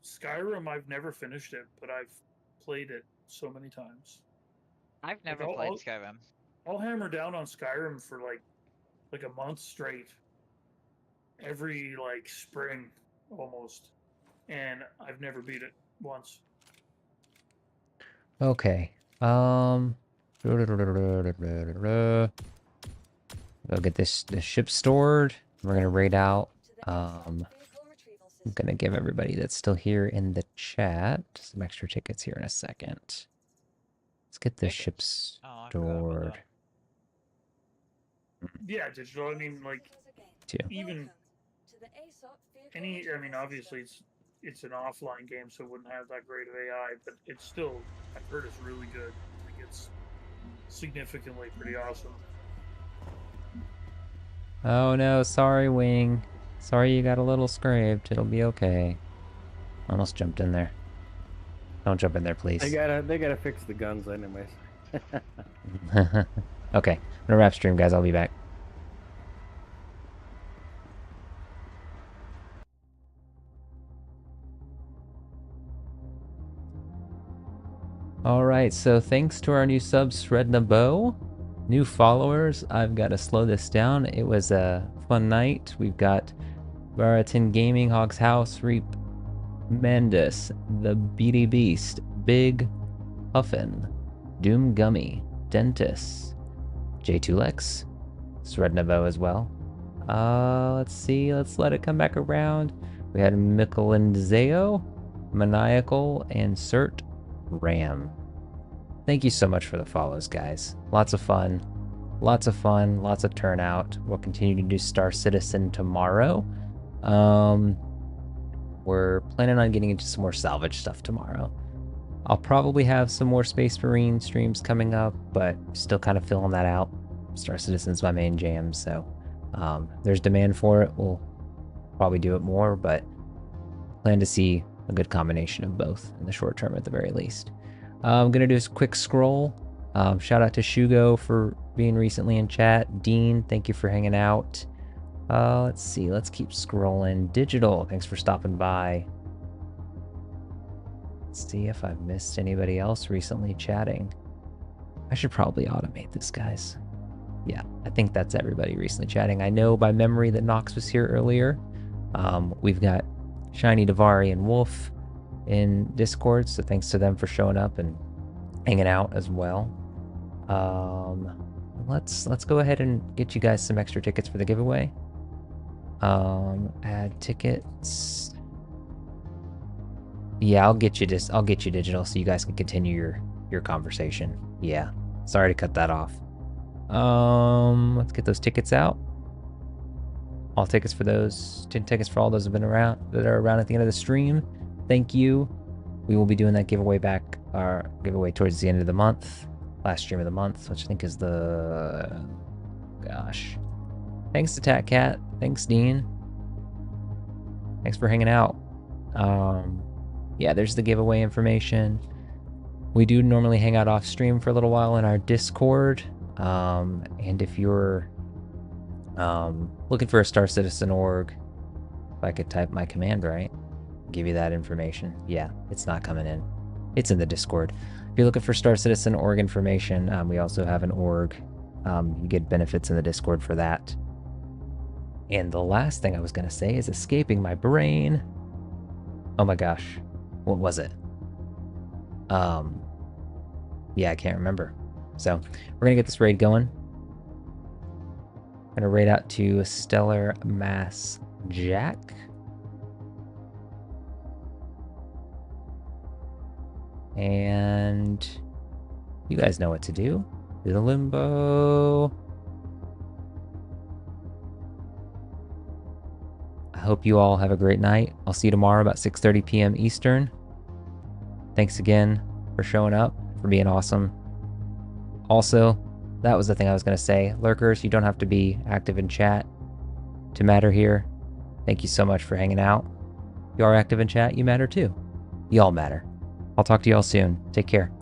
Skyrim, I've never finished it, but I've played it so many times. I've Like never played Skyrim. I'll hammer down on Skyrim for like a month straight, every like spring almost, and I've never beat it once. Okay. I'll get this ship stored. We're gonna raid out. I'm gonna give everybody that's still here in the chat some extra tickets here in a second. Let's get this ship Tickets? Oh, I forgot about stored. that. Yeah, digital. I mean, like Too. even I mean, obviously it's an offline game, so it wouldn't have that great of AI, but it's still, I've heard it's really good. Like it's significantly pretty awesome. Oh no, sorry, Wing. Sorry you got a little scraped. It'll be okay. Almost jumped in there. Don't jump in there, please. They gotta fix the guns anyways. Okay, I'm gonna wrap stream, guys. I'll be back. Alright, so thanks to our new sub, Sredna Bow. New followers. I've got to slow this down. It was a fun night. We've got Baratin Gaming, Hog's House, Reap, Mandus, The Beady Beast, Big Huffin, Doom Gummy, Dentis, J2Lex, Srednavo as well. Let's see. Let's let it come back around. We had Michelangelo, Maniacal, and Cert Ram. Thank you so much for the follows, guys. Lots of fun. Lots of fun. Lots of turnout. We'll continue to do Star Citizen tomorrow. We're planning on getting into some more salvage stuff tomorrow. I'll probably have some more Space Marine streams coming up, but still kind of filling that out. Star Citizen's my main jam, so there's demand for it. We'll probably do it more, but plan to see a good combination of both in the short term at the very least. I'm going to do a quick scroll. Shout out to Shugo for being recently in chat. Dean, thank you for hanging out. Let's see. Let's keep scrolling. Digital, thanks for stopping by. Let's see if I've missed anybody else recently chatting. I should probably automate this, guys. Yeah, I think that's everybody recently chatting. I know by memory that Nox was here earlier. We've got Shiny Davari and Wolf in Discord, so thanks to them for showing up and hanging out as well. Let's go ahead and get you guys some extra tickets for the giveaway. Add tickets. Yeah, I'll get you digital so you guys can continue your conversation. Yeah, sorry to cut that off. Let's get those tickets out. All tickets for those, 10 tickets for all those that have been around, that are around at the end of the stream. Thank you. We will be doing that giveaway towards the end of the month, last stream of the month, which I think is gosh. Thanks to TatCat. Thanks, Dean. Thanks for hanging out. Yeah, there's the giveaway information. We do normally hang out off stream for a little while in our Discord. And if you're looking for a Star Citizen org, if I could type my command right, give you that information. Yeah, it's not coming in. It's in the Discord. If you're looking for Star Citizen org information, we also have an org. You get benefits in the Discord for that. And the last thing I was going to say is escaping my brain. Oh my gosh. What was it? Yeah, I can't remember. So we're going to get this raid going. I'm going to raid out to Stellar Mass Jack. And you guys know what to do. Do the limbo. I hope you all have a great night. I'll see you tomorrow about 6:30 p.m. Eastern. Thanks again for showing up, for being awesome. Also, that was the thing I was going to say. Lurkers, you don't have to be active in chat to matter here. Thank you so much for hanging out. You are active in chat, you matter too. You all matter. I'll talk to you all soon. Take care.